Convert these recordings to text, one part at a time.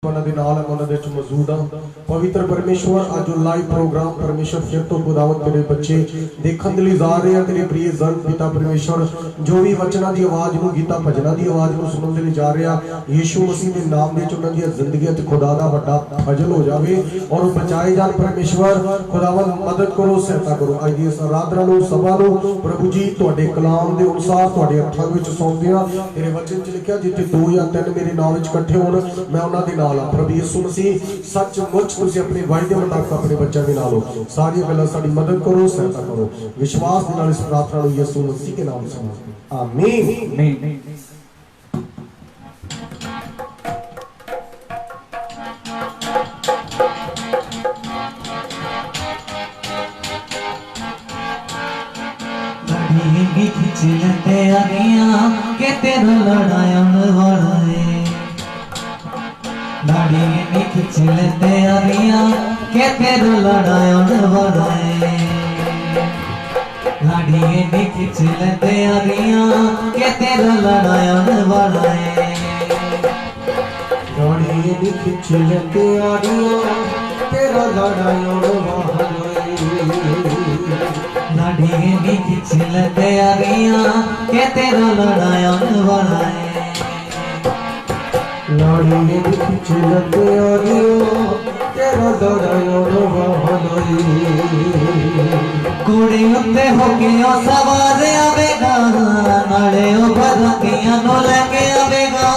मौजूद पवित्र परमेश्वर अज लाइव प्रोग्राम परमेश्वर फिर तो खुदावत तेरे बच्चे देखने के लिए जा रहे हैं। तेरे प्रिय जन पिता परमेश्वर जो भी वचना की आवाज को गीता भजना की आवाज को सुनने के लिए जा रहे हैं यीशु मसीह के नाम में उन्होंने जिंदगी खुदा का बड़ा फजल हो जाए और बचाए जान। परमेश्वर खुदावत मदद करो सहायता करो। अज की इस आराधना को सभा को प्रभु जी तुहाडे कलाम के अनुसार तुहाडे हत्थां विच सौंपदे हां। तेरे वचन च लिखिया जिथे 2 या 3 मेरे नाम विच इकट्ठे होण मैं उन्हां दे नाल हां। प्रभु यीशु मसीह सचमुच तुसीं अपने वायदे मुताबिक अपने बच्चों के नाल हो। सारी गल्लां साडी मदद करो सहायता करो। विश्वास दे नाल इस प्रार्थना को यीशु मसीह के नाम से आमीन आमीन। खिचलते आगियां के तेरा लड़ायन वाला है। दाढ़ी में खिचलते आगियां के तेरा लड़ायन वाला है। दाढ़ी में खिचलते आगियां के तेरा लड़ायन वाला है। दाढ़ी में खिचलते आगियां तेरा लड़ायन वाला है। दाढ़ी में खिचलते आगियां के तेरा लड़ायन वाला है। दाढ़ी में खिचलते आगियां तेरा लड़ायन वाला है। कुड़ी उत्ते होके ओ सवार आवेगा नाले ओ भरतियां नो लेके आवेगा।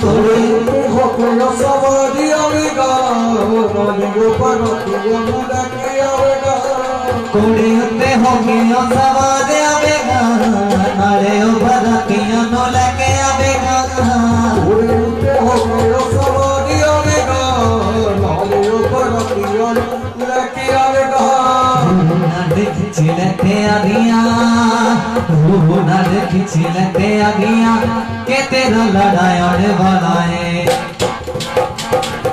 कुड़ी उत्ते होके ओ सवार आवेगा नाले ओ भरतियां नो लेके आवेगा। कुड़ी उत्ते होके ओ सवार आवेगा नाले ओ भरतियां नो लेके आवेगा। कुड़ी उत्ते होके ओ सवार आवेगा नाले ओ भरतियां नो लेके आवेगा। खिचलते आगियां खिचलते आगियां के तेरा लड़ायन वाला है।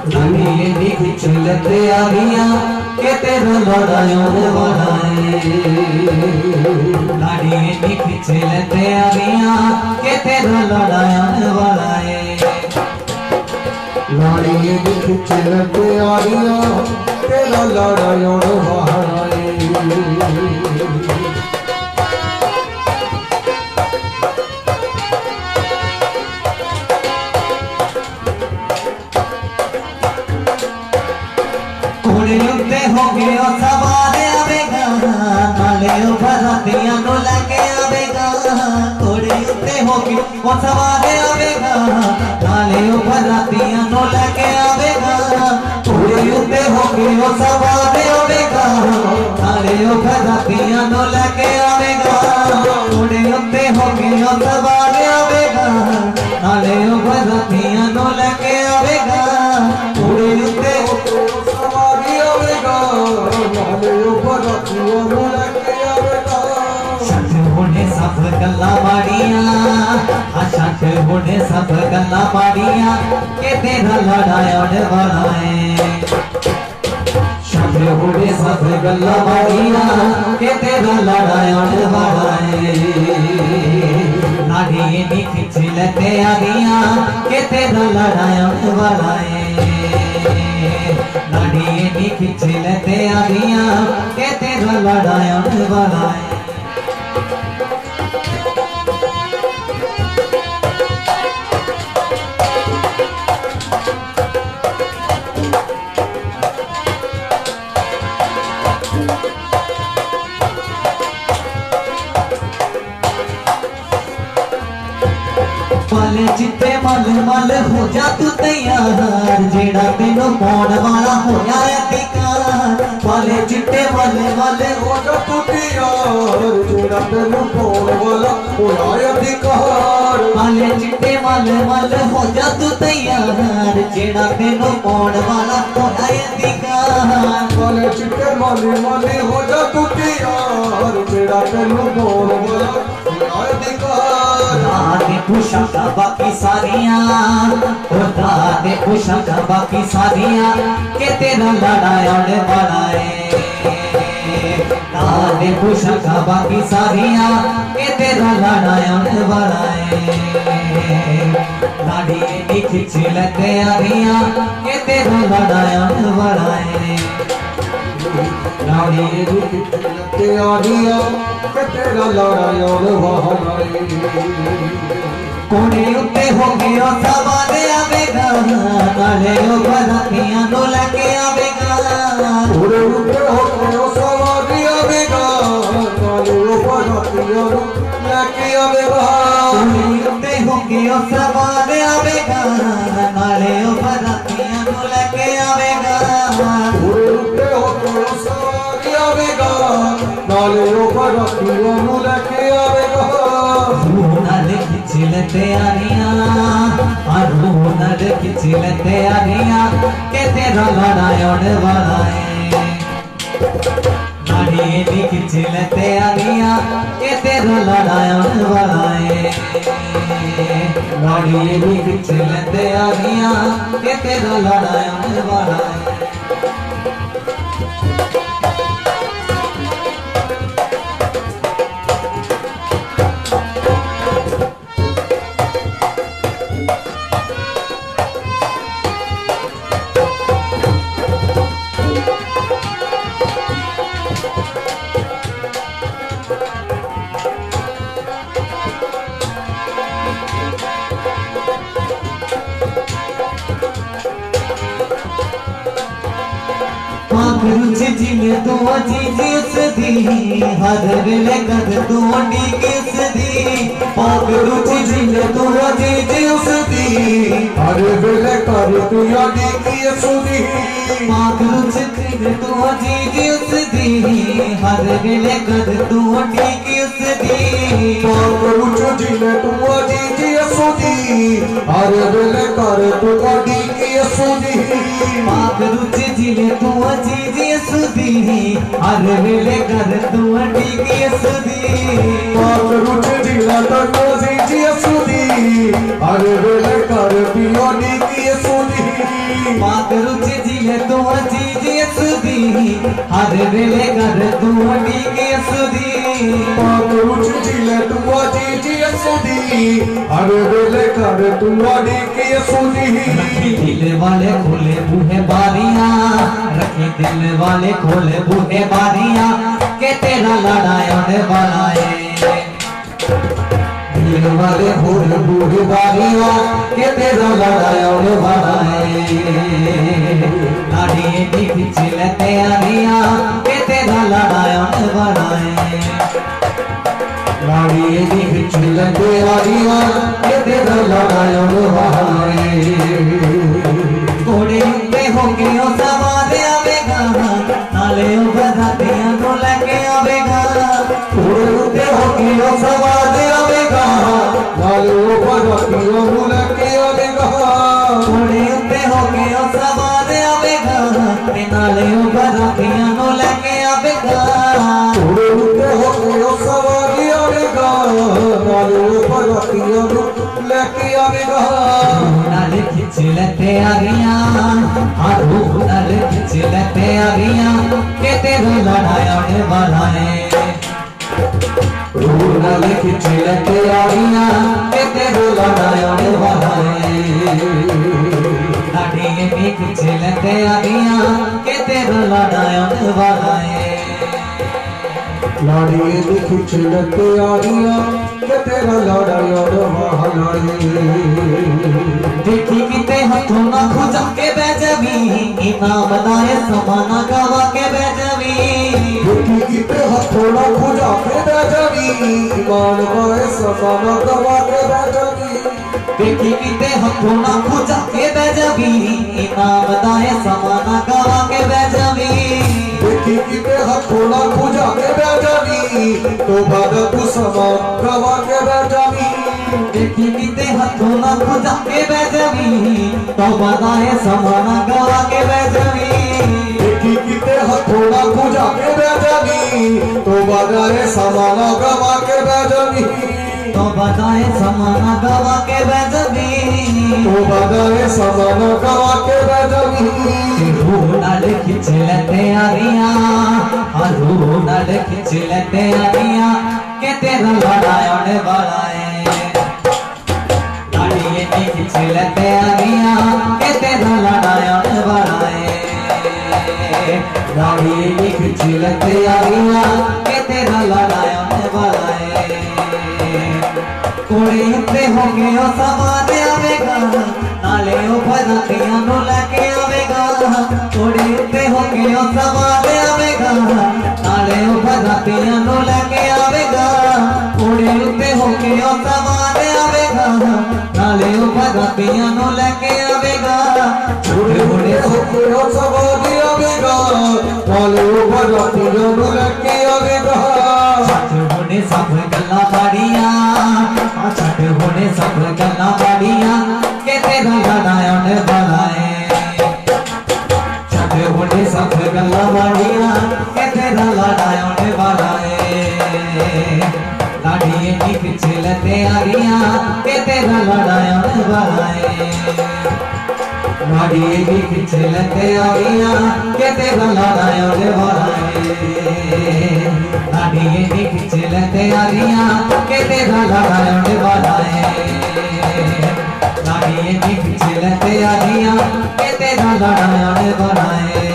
दाढ़ी खिचलते आगियां के तेरा लड़ायन वाला है। दाढ़ी खिचलते आगियां के तेरा लड़ायन वाला है। दाढ़ी खिचलते आगियां तेरा लड़ायन वाला है। कुड़ी उत्ते होके ओ सवार आवेगा नाले ओ भरतियां नो लेके आवेगा। कुड़ी उत्ते होके ओ सवार आवेगा नाले ओ भरतियां नो लेके आवेगा। कुड़ी उत्ते होके ओ सवार आवेगा नाले ओ भरतियां नो लेके आवेगा। कुड़ी उत्ते होके ओ सवार आवेगा नाले ओ भरतियां नो लेके आवेगा। कुड़ी उत्ते शक होने सब गल्ला माड़ियां शक होने सब गल्ला माड़ियां के तेरा लड़ायन वाला है। शक होने सब गल्ला माड़ियां के तेरा लड़ायन वाला है। नाड़ी नी खिचलते आगियां के तेरा लड़ायन वाला है। दाढ़ी खिचलते आगियां के तेरा लड़ायन वाला है। पाले चिट्टे मल मल हो जा तू तैयार जेड़ा तेनों पाउण वाला होया अधिकार। पाले चिट्टे मल मल हो जा तू तैयार जेड़ा तेनों पाउण वाला होया अधिकार। पाले चिट्टे मल मल हो जा तू तैयार जेड़ा तेनों पाउण वाला होया अधिकार। पाले चिट्टे मल मल हो जा तू तैयार जेड़ा तेनों पाउण वाला होया अधिकार। दादे पुशाका बाकी सारियां ओ दादे पुशाका बाकी सारियां के तेरा लड़ायन वाला है। दादे पुशाका बाकी सारियां के तेरा लड़ायन वाला है। लाड़ी नी खिच लेते आरियां के तेरा लड़ायन वाला है लाड़ी नी खिच लेते आरियां के तेरा लड़ायन वाला है कोने उत्ते हो गया सवार आवेगा नाले ओ बरातियां नु लेके आवेगा कोने उत्ते हो गया सवार आवेगा नाले ओ बरातियां नु लेके आवेगा कोने उत्ते हो गया सवार आवेगा नाले ओ बरातियां नु लेके आवेगा कोने उत्ते हो गया सवार आवेगा नाले ओ बरातियां नु लेके आवेगा नाले खिच लेते आरियां नाले खिच लेते आरियां के तेरा लड़ायन वाला है लाड़ी नी खिच लेते आरियां के तेरा लड़ायन वाला है लाड़ी नी खिच लेते आरियां के तेरा लड़ायन वाला है रुचि जिले तू अजीज उसदी हर वेले कद तू डी किसदी पाक रुचि जिले तू अजीज उसदी हर वेले कर तू डी किसदी पाक रुचि जिले तू अजीज उसदी हर वेले कद तू डी किसदी पाक रुचि जिले तू अजीज उसदी हर वेले कर तू डी किसदी पाक रुचि जिले तू अजीज सुधी हर वेले कर तू डी किसदी पाक रुचि जिले तू अजीज उसदी हर वेले कर तू डी किसदी पाक रुचि जिले तू अजीज सुधी हर वेले कर तू डी किसदी पाक रुचि जिले तू अजीज उसदी हर वेले कर तू डी किसदी दिल वाले खोले बूहे बारियां रखे दिल वाले खोले बूहे बारियां के तेरा लड़ायन वाला है दिल वाले खोले बूहे बारियां के तेरा लड़ायन वाला है लाड़ी नी खिच लेते आरियां के तेरा लड़ायन वाला है लाड़ी नी खिच लेते आरियां के तेरा लड़ायन वाला है घोड़े उत्ते हो गया सवार आवेगा नाले ओ बरातियां नु लेके आवेगा घोड़े उत्ते हो गया सवार आवेगा नाले ओ बरातियां नु लेके आवेगा घोड़े उत्ते हो गया सवार आवेगा नाले ओ बरातियां नु लेके आवेगा घोड़े उत्ते हो गया सवार आवेगा नाले ओ बरातियां नु लेके आवेगा नाले खिच लेते आरियां हारू नाले खिच लेते आरियां के तेरा लड़ायन वाला है नाले खिच लेते आरियां के तेरा लड़ायन वाला है लाड़ी नी खिच लेते आरियां के तेरा लड़ायन वाला है लाड़ी नी खिच लेते आरियां के तेरा लड़ायन वाला है देखी किते हाथों ना खुजा के बैजवी इनाम दाए समाना गवा के बैजवी देखी किते हाथों ना खुजा के बैजवी ईमान पाए समाना गवा के बैजवी देखी किते हाथों ना खुजा के बैजवी इनाम दाए समाना गवा के बैजवी देखी किते हाथों ना खुजा के बैजवी तो बादा तू समा गवा के बैजवी देखी किते हाथों ना खुजा के बैजवी तो बताए समाना गवा के बैजवी देखी किते हाथों ना खुजा के बैजवी तो बादा समाना गवा के बैजवी तो बताए समाना गवा के बैजवी तो बादा समाना गवा के बैजवी नाले खिच लेते आरियां हारू नाले खिच लेते आरियां के तेरा लड़ायन वाला है लाड़ी नी चिलते आ गया के तेरा लड़ाया बनाए गाड़ी लिख चिलते आ गया के तेरा लड़ाया बनाए कोड़ी पे हो गया सवार आवेगा नाले भरतियां नु लेके आवेगा कोड़ी पे हो गया सवार आवेगा नाले भरतियां नु लेके आवेगा कोड़ी पे हो गया सवार आवेगा नाले भरतियां नु लेके आवेगा छोटे बड़े हो गया सवार आवेगा नाले भरतियां नु लेके आवेगा होने सब गल्ला बाड़िया छठ होने सब गल्ला बाड़िया के तेरा लड़ाया ने बनाए छठ होने सब गल्ला बाड़िया के तेरा लड़ाया ने बनाए लाड़िए निक चिलते आ गया के तेरा लड़ाया ने बनाए लाड़िए निक चिलते आ गया के तेरा लड़ाया ने बनाए लाड़िए निक चिलते आ गया के तेरा लड़ाया ने बनाए लाड़िए निक चिलते आ गया के तेरा लड़ाया ने बनाए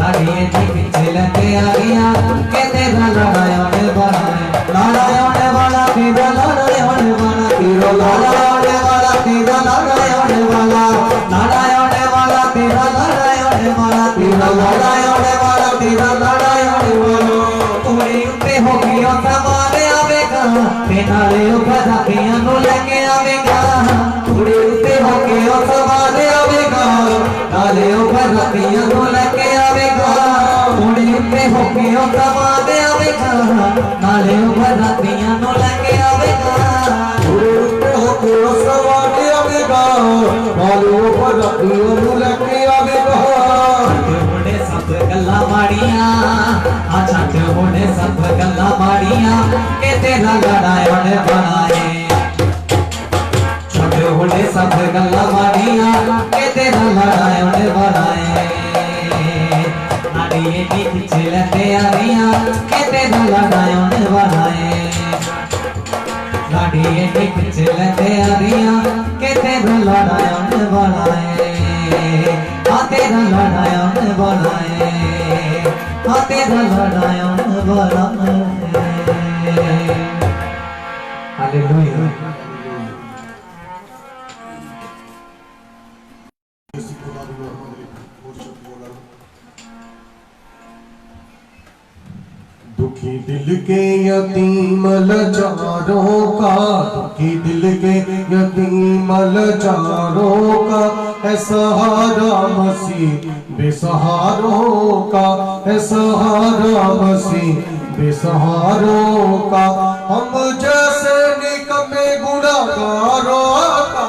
लाड़िए निक चिलते आ गया के तेरा लड़ाया ने बनाए लड़ाया ने वाला तेरा लड़ाया ने वाला तेरा लड़ाया ने वाला तेरा लड़ाया ने वाला लड़ाया ने वाला तेरा लड़ाया ने वाला तेरा लड़ाया ने वाला तेरा लड़ाया ने वाला कोड़ी पे हो गया सवार आवेगा नाले भरतियां नु लेके आवेगा कोड़ी पे हो गया सवार आवेगा नाले भरतियां नु लेके आवेगा कोड़ी पे हो गया सवार आवेगा नाले भरतियां नु लेके आवेगा कोड़ी पे हो गया सवार आवेगा नाले भरतियां नु लेके आवेगा होने सब गल्ला माड़िया छठ होने सब गल्ला माड़िया के तेरा लड़ाया ने बनाए छठ होने सब गल्ला माड़िया के तेरा लड़ाया ने बनाए नाड़िए निक चिलते आ गया के तेरा लड़ाया ने बनाए नाड़िए निक चिलते आ गया के तेरा लड़ाया ने बनाए तेरा लड़ाया ने बनाए तेरा लड़ाया ने बनाए हालेलुया दुखी दिल के यतीम लाचारों का दुखी दिल के यतीम लाचारों का है सहारा मसीह बेसहारों का है सहारा मसीह बेसहारों का हम जैसे निकम्मे गुनाहगारों का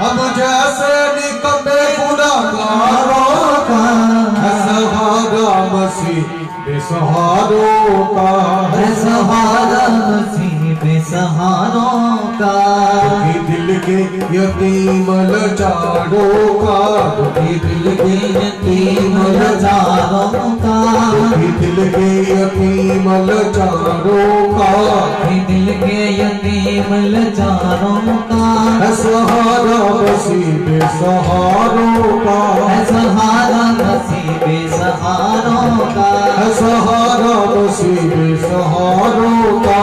हम जैसे निकम्मे गुनाहगारों का है सहारा मसीह बेसहारों का है सहारा मसीह बेसहारों का दुखी दिल के यतीम लाचारों का दुखी दिल के यतीम लाचारों का दुखी दिल के यतीम लाचारों का दिल के यतीम लाचारों का है सहारा मसीह बेसहारों का है सहारा मसीह बेसहारों का है सहारा मसीह बेसहारों का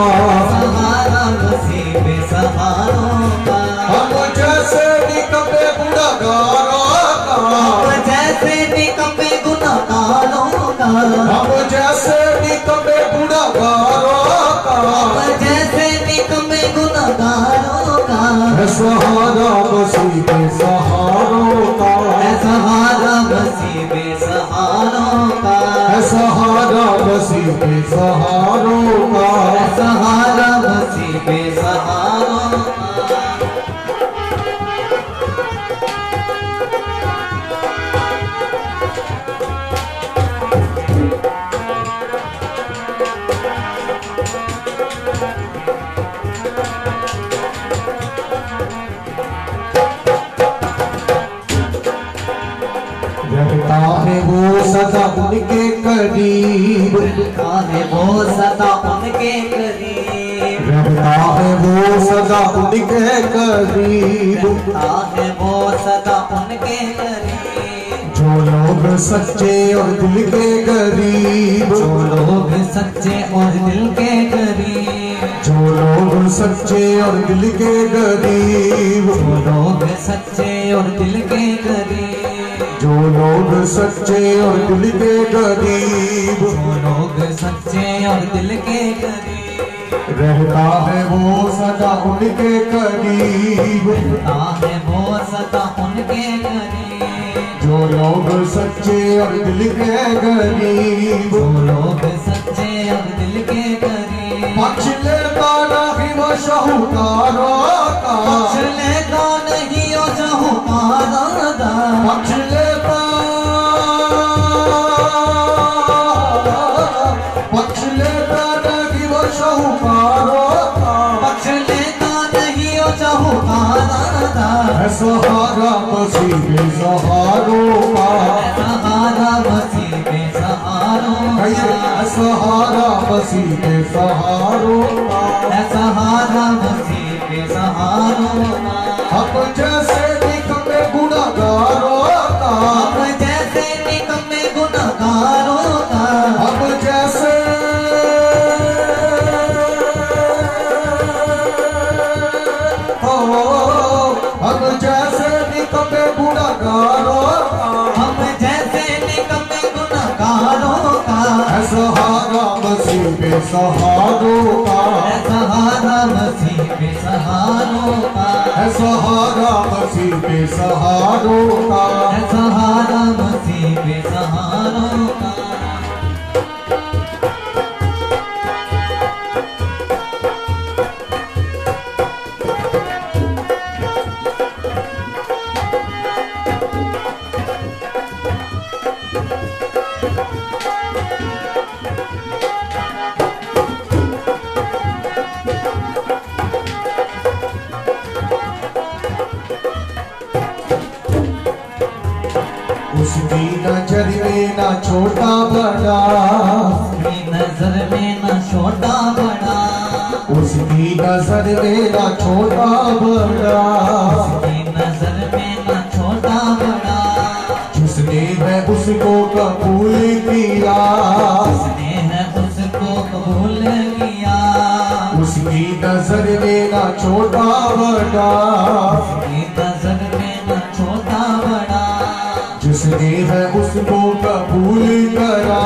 सहारा मसीह बेसहारों का हम जैसे निकम्मे गुनाहगारों का हम जैसे निकम्मे गुनाहगारों का हम जैसे निकम्मे गुनाहगारों का हम जैसे निकम्मे गुनाहगारों का है सहारा मसीह बेसहारों का है सहारा मसीह बेसहारों का है सहारा मसीह बेसहारों का है सहारा मसीह बेसहारों का है वो सदा उनके करीब है वो सदा उनके करीब रहता है वो सदा उनके करीब, रहता है वो सदा उनके करीब। जो लोग सच्चे और दिल के करीब, जो लोग सच्चे और दिल के करीब, जो लोग सच्चे और दिल के करीब, जो लोग सच्चे और दिल के करीब, जो लोग सच्चे और दिल के करीब, जो लोग सच्चे और दिल के करीब। रहता है वो सदा उनके करीब, रहता है वो सदा उनके करीब। जो लोग सच्चे और दिल के करीब, जो लोग सच्चे और दिल के करीब। पक्ष लेता नहीं वो शाहूकारों का, पक्ष लेता नहीं वो शाहूकारों का, पक्ष लेता, पक्ष लेता नहीं वो शाहूकारों का, पक्ष लेता नहीं वो शाहूकारों का। है सहारा मसीह बेसहारों का, सहारा मसीह बेसहारों कहिए का, है सहारा मसीह बेसहारों का। सहारा मसीह बेसहारों का। अब जैसे निकम्मे गुनाहगारों का, अब जैसे निकम्मे गुनहगारों का, अब जैसे, हो अब जैसे निकम्मे गुनाहगारों का, हम जैसे निकम्मे गुनहगारों का। है सहारा मसीह बेसहारों का, सहारा मसीह बेसहारों का, है सहारा मसीह बेसहारों का। सहारा मसीह बेसहारों का। उसकी नजर में ना छोटा बड़ा, उसकी नजर में न छोटा बड़ा, उसकी नजर में ना छोटा बड़ा, उसकी नजर में न छोटा बड़ा। जिसने है उसको कबूल किया, उसने है उसको कबूल किया। उसकी नजर में ना छोटा बड़ा, उसकी नजर में न छोटा बड़ा। जिसने है उसको कबूल करा,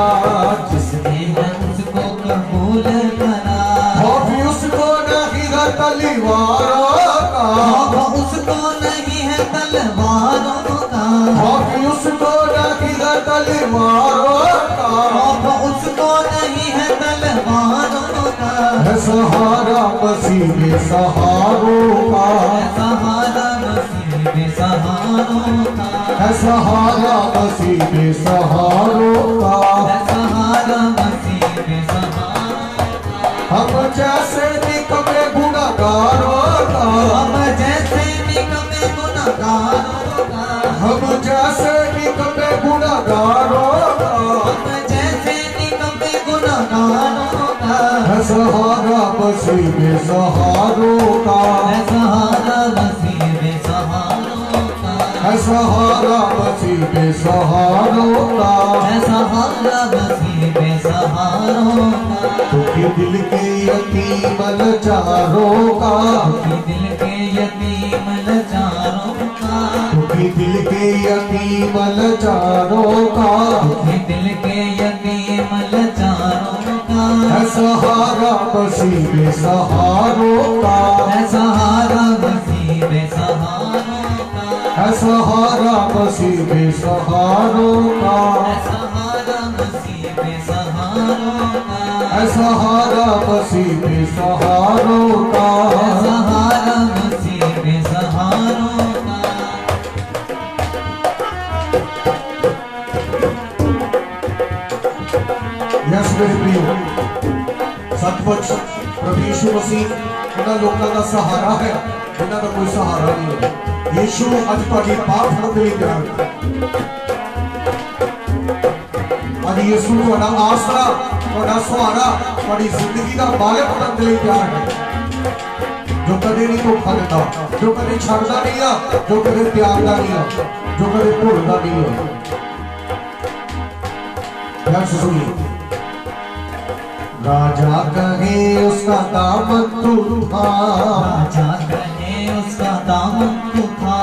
जिसने है उसको कबूल करा। खौफ उसको नहीं है तलवारों का, खौफ उसको नहीं है तलवारों का, खौफ उसको नहीं है तलवारों का। खौफ उसको नहीं है तलवारों का। है सहारा मसीह बेसहारों का, सहारा मसीह बेसहारों का, है सहारा मसीह बेसहारों का। सहारा मसीह बेसहारों का। हम जैसे निकम्मे गुनाहगारों का, हम जैसे निकम्मे गुनहगारों का, हम जैसे निकम्मे गुनाहगारों का। हम जैसे निकम्मे गुनहगारों का। है सहारा मसीह बेसहारों का, सहारा मसीह बेसहारों का, है सहारा मसीह बेसहारों का। सहारा मसीह बेसहारों का। दुखी दिल के यतीम लाचारों का, दुखी दिल के यतीम लाचारों का, दुखी दिल के यतीम लाचारों का। दुखी दिल के यतीम लाचारों का। है सहारा मसीह बेसहारों का, सहारा मसीह बेसहारों का, है सहारा मसीह बेसहारों का। सहारा मसीह बेसहारों का, है सहारा मसीह बेसहारों का। सहारा मसीह बेसहारों का। यस मेरे प्रियो, सचमुच प्रभु यीशु मसीह उन्हां लोकां दा सहारा है जिन्हां दा कोई सहारा नहीं है। यीशु अज तुहाडी बाह फड़न दे लई तैयार है। अज यीशु तुहाडा आसरा, तुहाडा सहारा, तुहाडी जिंदगी दा मालिक बनन दे लई तैयार है। जो कदे नहीं धोखा देता, जो कदे छड़ता नहीं आ, जो कदे त्यागता नहीं आ, जो कदे भुलता नहीं आ। ध्यान से सुनिए। राजा कहे उसका दामन तू था, राजा कहे उसका दामन तू था,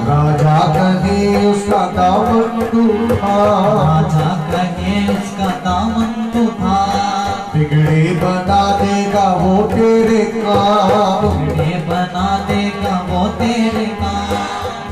राजा कहे उसका दामन तू था, राजा कहे उसका दामन तू था। बिगड़े बना देगा वो तेरे काम, बिगड़े बना देगा वो तेरे काम,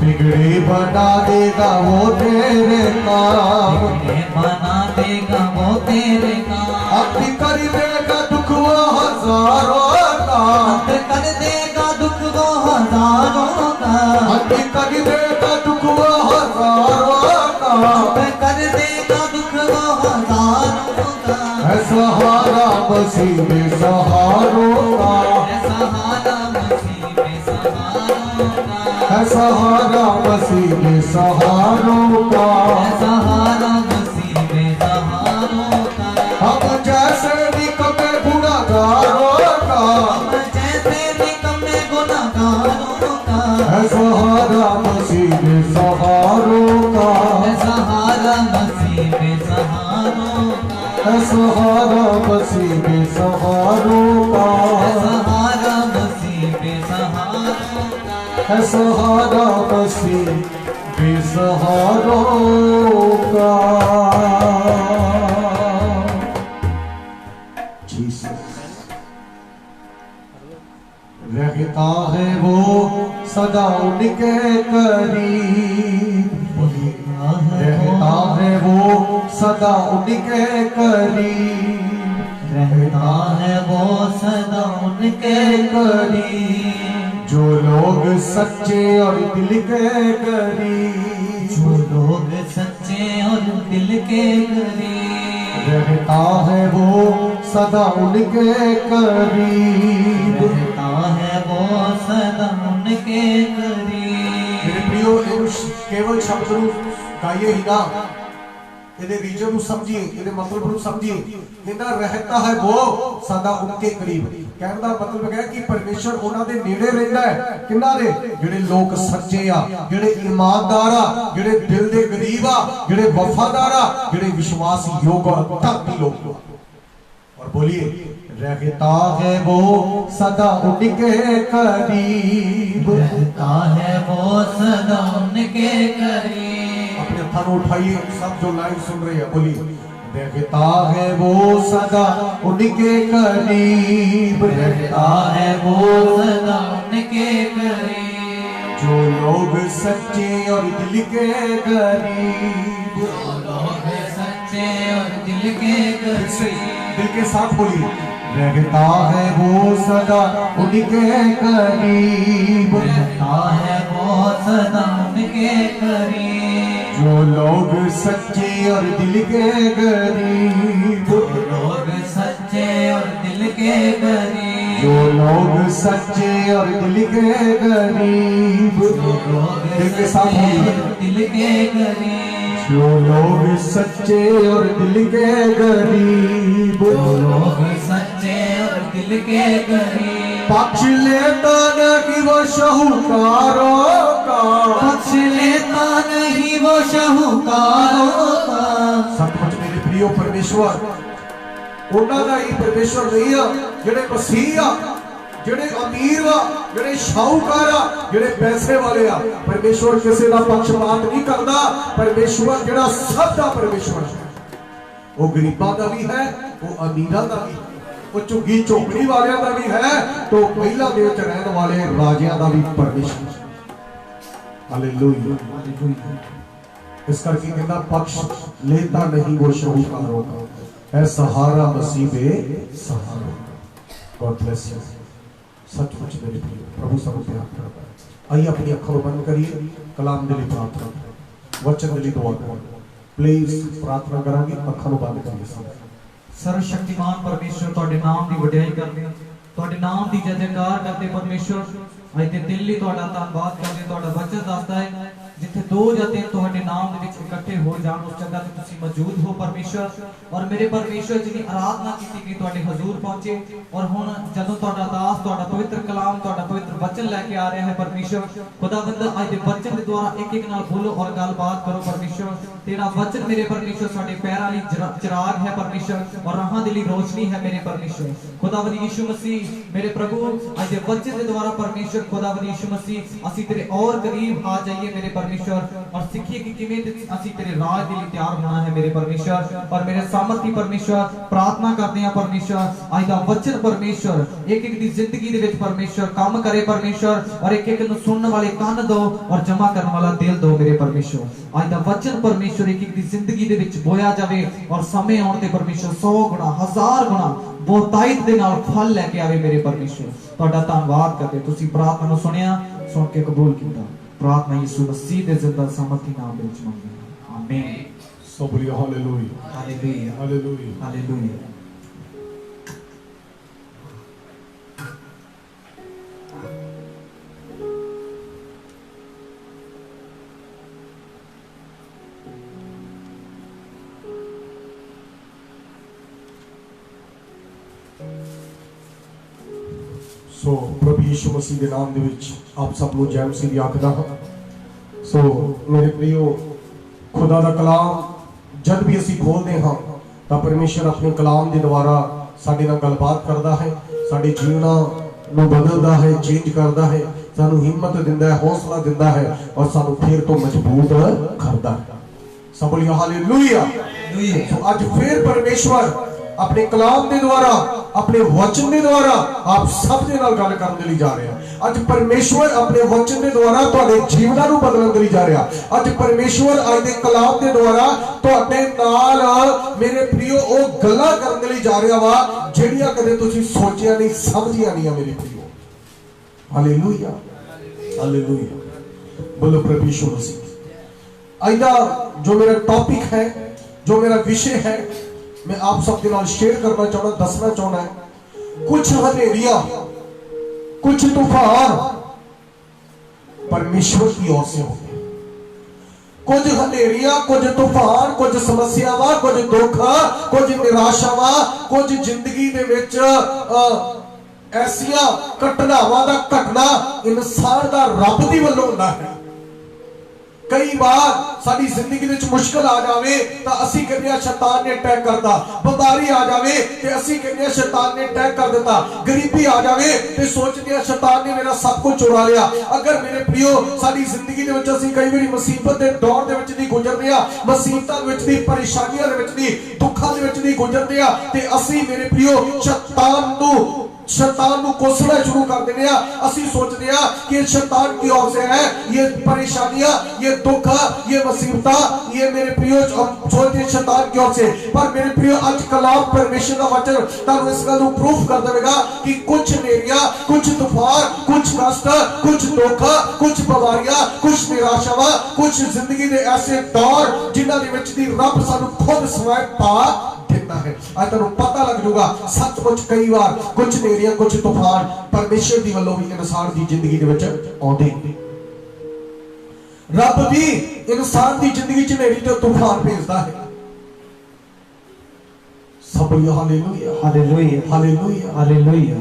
बिगड़े बना देगा वो तेरे काम, बिगड़े बना देगा वो तेरे काम। अति कर देगा दुख वो हजारों का, अंत कर देगा दुख वो हजारों का, अति कर देगा दुख वो हजारों का, अंत कर देगा दुख वो हजारों का। है सहारा मसीह में सहारों का, है सहारा मसीह में सहारों का, है सहारा मसीह में सहारों का, है सहारा मसीह में सहारों का। हम जैसे निकमे गुनाहगारों का, हम जैसे निकम्मे गुनाहगारों का, है सहारा मसीह में सहारों का, है सहारा मसीह में सहारों का, है सहारा मसीह में सहारों का, है सहारा मसीह में सहारों का। है सहारा मसीह में सहारों का। रहता है वो सदा उनके करीब, रहता है वो सदा उनके करीब, रहता है वो सदा उनके करीब। जो लोग सच्चे और दिल के करीब, जो लोग सच्चे और दिल के करीब, रहता है वो सदा उनके करीब, रहता है वो सदा उनके करीब। मेरे प्रियो केवल शब्द ਨੂੰ गाइए ही ना, ਇਹਦੇ ਰੀਜਨ ਨੂੰ ਸਮਝੀਏ, ਇਹਦੇ ਮਤਲਬ ਨੂੰ ਸਮਝੀਏ। ਕਹਿੰਦਾ ਰਹਿਤਾ ਹੈ ਉਹ ਸਦਾ ਉਨਕੇ ਕਰੀਬ, ਕਹਿਣ ਦਾ ਮਤਲਬ ਹੈ ਕਿ ਪਰਮੇਸ਼ਰ ਉਹਨਾਂ ਦੇ ਨੇੜੇ ਰਹਿੰਦਾ ਹੈ। ਕਿੰਨਾ ਦੇ? ਜਿਹੜੇ ਲੋਕ ਸੱਚੇ ਆ, ਜਿਹੜੇ ਇਮਾਨਦਾਰ ਆ, ਜਿਹੜੇ ਦਿਲ ਦੇ ਗਰੀਬ ਆ, ਜਿਹੜੇ ਵਫਾਦਾਰ ਆ, ਜਿਹੜੇ ਵਿਸ਼ਵਾਸਯੋਗ ਆ, ਧਰਤੀ ਲੋਕ। और बोलिए रहता है वो सदा उनके करीब, रहता है वो सदा उनके करीब। अपने थानों उठाइए सब जो लाइव सुन रहे हैं, बोलिए रहता है वो सदा उनके करीब, रहता है वो सदा उनके करीब। जो लोग सच्चे और दिल के करीब, जो लोग सच्चे और दिल के करीब। दिल के साथ बोलिए रहता है वो सदा उनके करीब, रहता है वो सदा उनके करीब। जो लोग सच्चे और दिल के करीब, जो लोग सच्चे और दिल के करीब। जो लोग सच्चे और दिल के करीब, जो लोग दिल के साथ बोलिए दिल के करीब। जो लोग सच्चे और दिल के करीब, जो लोग सच्चे और दिल के करीब। पक्ष लेता नहीं वो शाहूकारों का, पक्ष लेता नहीं वो शाहूकारों का। सचमुच मेरे प्रियो परमेश्वर ਉਹਨਾਂ ਦਾ ਹੀ परमेश्वर नहीं आ ਜਿਹੜੇ ਮਸੀਹ ਆ, ਜਿਹੜੇ ਅਮੀਰ ਆ, ਜਿਹੜੇ ਸ਼ਾਹੂਕਾਰ ਆ, ਜਿਹੜੇ ਪੈਸੇ ਵਾਲੇ ਆ। परमेश्वर ਕਿਸੇ ਦਾ ਪੱਖਪਾਤ ਨਹੀਂ ਕਰਦਾ। परमेश्वर ਜਿਹੜਾ ਸਭ ਦਾ परमेश्वर ਹੈ, ਉਹ ਗਰੀਬਾਂ ਦਾ ਵੀ ਹੈ, ਉਹ ਅਮੀਰਾਂ ਦਾ ਵੀ ਹੈ, ਉਹ ਝੁੱਗੀ ਝੋਪੜੀ ਵਾਲਿਆਂ ਦਾ ਵੀ ਹੈ, तो ਮਹਿਲਾ ਦੇ ਵਿੱਚ ਰਹਿਣ ਵਾਲੇ ਰਾਜਿਆਂ ਦਾ ਵੀ परमेश्वर ਹੈ। हालेलुया। इस करके कहना पक्ष लेता नहीं वो शाहूकारों का, है सहारा मसीह में सहारा। God bless you. सचमुच मेरे प्रिय प्रभु सब प्यार करता है। आइए अपनी अखों बंद करिए, कलाम के लिए प्रार्थना करें, वचन के लिए दुआ करें। प्लीज प्रार्थना करांगे, अखों बंद करिए सब। सर्वशक्तिमान परमेश्वर तुहाडे नाम की वडियाई करते हैं, तुहाडे नाम की जय जयकार करते परमेश्वर। अज दे दिल ही तुहाडा धन्नवाद करते। तुहाडा वचन दसदा है जिथे दो या तीन तुहाडे नाम दे विच इकट्ठे हो जान उस जगह ते तुसी मौजूद हो परमेश्वर। और मेरे परमेश्वर जिन्हें आराधना की गई तुहाडे हजूर पहुंचे। और हुण जदों तुहाडा दास तुहाडा पवित्र कलाम तुहाडा पवित्र वचन लैके आ रहा है परमेश्वर, खुदावंद अज दे वचन दे द्वारा एक एक नाल बोलो और गलबात करो परमेश्वर। तेरा वचन मेरे परमेश्वर साडे पैरां लई चिराग है परमेश्वर और राहां दे लई रोशनी है मेरे परमेश्वर। खुदावंद यीशु मसीह मेरे प्रभु अज दे वचन दे द्वारा परमेश्वर खुदावंद यीशु मसीह असीं तेरे और करीब आ जाइए मेरे परमेश्वर और सीखिए कि किवें असीं तेरे राज दे लई तैयार होना है मेरे परमेश्वर। और मेरे सामर्थी परमेश्वर प्रार्थना करते हैं परमेश्वर अज दा वचन परमेश्वर एक एक दी जिंदगी दे विच परमेश्वर काम करे परमेश्वर और एक एक नूं सुनने वाले कान दो और जमा करने वाला दिल दो मेरे परमेश्वर। अज दा वचन परमेश्वर एक एक दी जिंदगी दे विच बोया जावे और समय आउण ते परमेश्वर 100 गुणा 1000 गुणा बहुतायत दे नाल फल लेके आवे मेरे परमेश्वर। तुहाडा धन्नवाद करते तुसी प्रार्थना नूं सुनिया सुन के कबूल कीता। प्रार्थना यीशु मसीह दे जिंदा सामर्थी नाम दे विच मंगदे हां आमीन। सो बोलिए हालेलुया हालेलुया हालेलुया हालेलुया। सो प्रभु यीशु मसीह के नाम दे विच आप सब लोग जय मसीह दी आखदा हां। सो मेरे प्रियो खुदा दा कलाम जब भी असी खोलते हाँ तो परमेश्वर अपने कलाम के द्वारा साडे नाल गलबात करता है, साडे जीवना नूं बदलदा है, चेंज करता है, सानू हिम्मत दिंदा है, हौसला दिंदा है और सानू फिर तो मजबूत करता है। सब बोलिए हालेलुया। तो आज फिर परमेश्वर अपने कलाम के द्वारा अपने वचन के द्वारा आप सब दे नाल गल करन लई जा रहे हैं। आज परमेश्वर अपने वचन के द्वारा तुहाडे जीवनां नूं बदलण लई जा रहा। आज परमेश्वर आज दे कलाम के द्वारा तुहाडे नाल मेरे प्रियो ओ गल्लां करन लई जा रहा वा जिहड़ियां कदे तुसीं सोचिया नहीं समझिया नहीं मेरे प्रियो। Hallelujah hallelujah. बोलो प्रभु यीशु मसीह। आज दा जो मेरा टॉपिक है, जो मेरा विषय है, मैं आप सब के नाल शेयर करना चाहना, दसना चाहना है। कुछ हनेरियां, कुछ तूफान परमेश्वर की ओर से होते हैं। कुछ हनेरियां, कुछ तूफान, कुछ समस्यावां, कुछ दुख, कुछ निराशावां, कुछ जिंदगी दे विच ऐसियां घटनावां दा घटना इंसान दा रब दी वल्लों हुंदा है। कई बार साडी जिंदगी विच मुश्किल आ जावे तो असी कहते हैं शैतान ने अटैक करता, बमारी आ जावे तो असी कहते हैं शैतान ने अटैक कर देता, गरीबी आ जावे तो सोचते हैं शैतान ने मेरा सब कुछ चुरा लिया। अगर मेरे प्रियो साडी जिंदगी दे विच असी कई बार मुसीबत दे दौर दे विच नहीं गुजरदे आ, मुसीबतां दे विच नहीं, परेशानियां दे विच नहीं, दुखां दे विच नहीं गुजरदे आ ते असी मेरे प्रियो शैतान नूं कोसना शुरू कर देने आ। असी सोचते हैं कि शैतान की ओर से है ये परेशानियां, ये दुख, ये मुसीबत, ये मेरे प्रियो सोचते हैं शैतान की ओर से। पर मेरे प्रियो आज कलाम परमेश्वर का वचन तुहानू इस गल नूं प्रूफ कर देगा कि कुछ नेरियां, कुछ तूफान, कुछ कष्ट, कुछ दुख, कुछ बीमारियां, कुछ निराशावां, कुछ जिंदगी दे ऐसे दौर जिन्हां दे विच दी रब सानू खुद स्वयं पा देता है। आज तुहानू पता लग जाऊगा सचमुच कई बार कुछ नेरियां, कुछ तूफान परमेश्वर दी वल्लों भी इंसान दी जिंदगी दे विच आउंदे। रब भी इंसान दी जिंदगी च नेरी ते तूफान भेजदा है। सब बोलिए हालेलुया हालेलुया हालेलुया हालेलुया।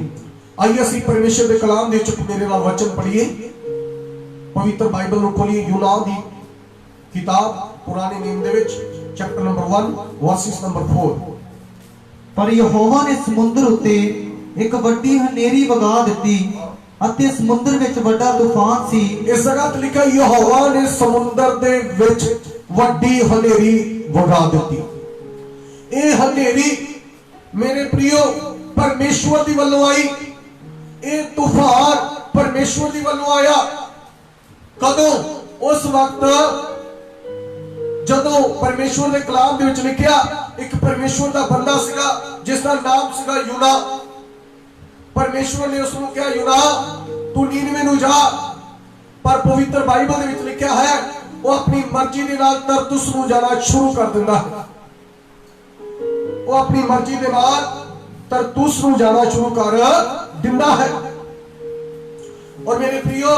आइए असी परमेश्वर दे कलाम दे विच मेरे नाल वचन पढ़िए। पवित्र बाइबल नूं खोलिए, यूनान दी किताब पुराने नियम दे विच चैप्टर नंबर 1 वर्सेस नंबर 4। पर यहोवा ने समुद्र उत्ते एक वड्डी हनेरी वगा दित्ती अते समुद्र विच वड्डा तूफान सी। इस जगह ते लिखा यहोवा ने समुद्र दे विच वड्डी हनेरी वगा दित्ती। ए हनेरी मेरे प्रियो परमेश्वर दी वल्लों आई, ए तूफान परमेश्वर दी वल्लों आया। कदों? उस वक्त जदों परमेश्वर दे कलाम दे विच लिखिया एक परमेश्वर दा बंदा सीगा जिसदा नाम सीगा यूना। परमेश्वर ने उसनूं कहा यूना तू नीनवे नूं जा। पर पवित्र बाइबल दे विच लिखिया है वो अपनी मर्जी दे नाल तरतुस नूं जाना शुरू कर दिंदा है। वो अपनी मर्जी दे नाल तरतुस नूं जाना शुरू कर दिंदा है। और मेरे प्रियो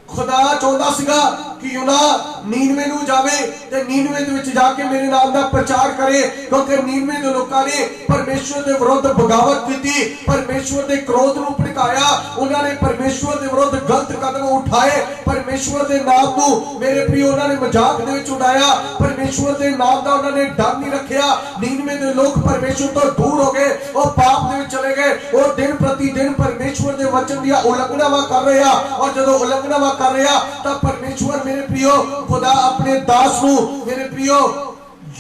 खुदा चाहुंदा सीगा कि यूना नीनवे नू जावे ते नीनवे दे विच जाके मेरे नाम दा प्रचार करे, क्योंकि नीनवे दे लोकां ने परमेश्वर दे विरुद्ध बगावत कीती, परमेश्वर दे क्रोध नू भड़काया, उन्होंने परमेश्वर दे विरुद्ध गलत कदम उठाए, परमेश्वर दे नाम नू मेरे प्रियो उन्होंने मजाक दे विच उड़ाया, परमेश्वर दे नाम दा उन्होंने डर नहीं रखिया। नीनवे दे लोग परमेश्वर तो दूर हो गए, वो पाप दे विच चले गए, वो दिन प्रति दिन परमेश्वर दे वचन दी उल्लंघना कर रहे आ, और जदों उल्लंघना कर रहे आ तब परमेश्वर मेरे प्रियो खुदा अपने दास नू मेरे प्रियो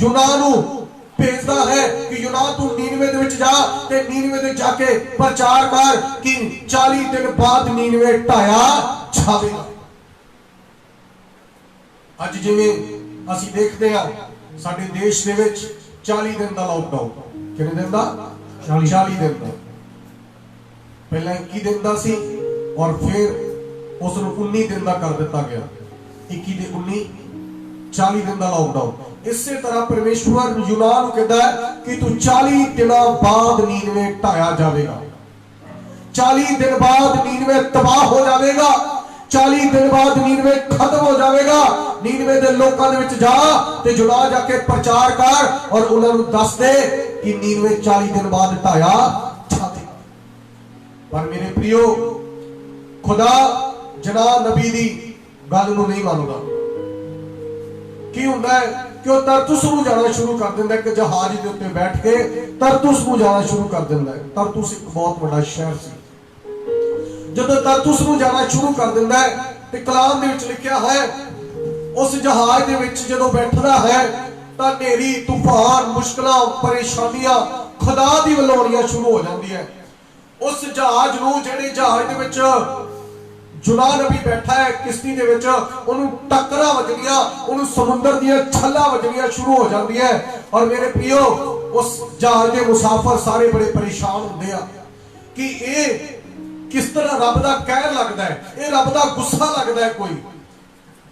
यूना नू भेजदा है कि यूना तू नीनवे दे विच जा ते नीनवे दे जाके प्रचार कर कि 40 दिन बाद नीनवे ढाया जावेगा। अज जिवें असीं देखदे आ साडे देश दे विच 40 दिन दा लॉकडाउन, कितने दिन दा 40 दिन दा, पहला 21 दिन दा सी और फिर उस 19 दिन का कर दिता गया, 21 दे 19 40 दिन का लॉकडाउन। इसी तरह परमेश्वर यूना नूं कहता है कि तू 40 दिन बाद नीनवे ढाया जाएगा, 40 दिन बाद नीनवे तबाह हो जाएगा, 40 दिन बाद नीनवे खत्म हो जाएगा। नीनवे दे लोकां दे विच जा ते जुड़ा जाके प्रचार कर और उन्हां नूं दस दे कि नीनवे 40 दिन बाद ढाया जाएगा। पर मेरे प्रियो खुदा जना नबी दी गल नूं नहीं मानदा। की हुंदा है कि वह तरतुस नूं जाना शुरू कर दिंदा है कि जहाज दे उत्ते बैठ के तरतुस नूं जाना शुरू कर दिंदा है। तरतुस एक बहुत बड़ा शहर सी। जदों तरतुस नूं जाना शुरू कर दिंदा है ते कलाम दे विच लिखिया है उस जहाज दे विच जदों बैठदा है तां नेरी तूफान मुश्किलां परेशानियां खुदा दी वल्लों आउणियां शुरू हो जांदी है। उस जहाज नूं जिहड़े जहाज दे विच यूना नबी बैठा है किश्ती दे विच उन्होंने टक्करां वजनियां, उन्होंने समुंदर दियां छल्लां वजनियां शुरू हो जांदी है। और मेरे प्रियो उस जहाज के मुसाफिर सारे बड़े परेशान होंदे आ कि ये किस तरह रब दा कहर लगदा है, ये रब दा गुस्सा लगदा है कोई।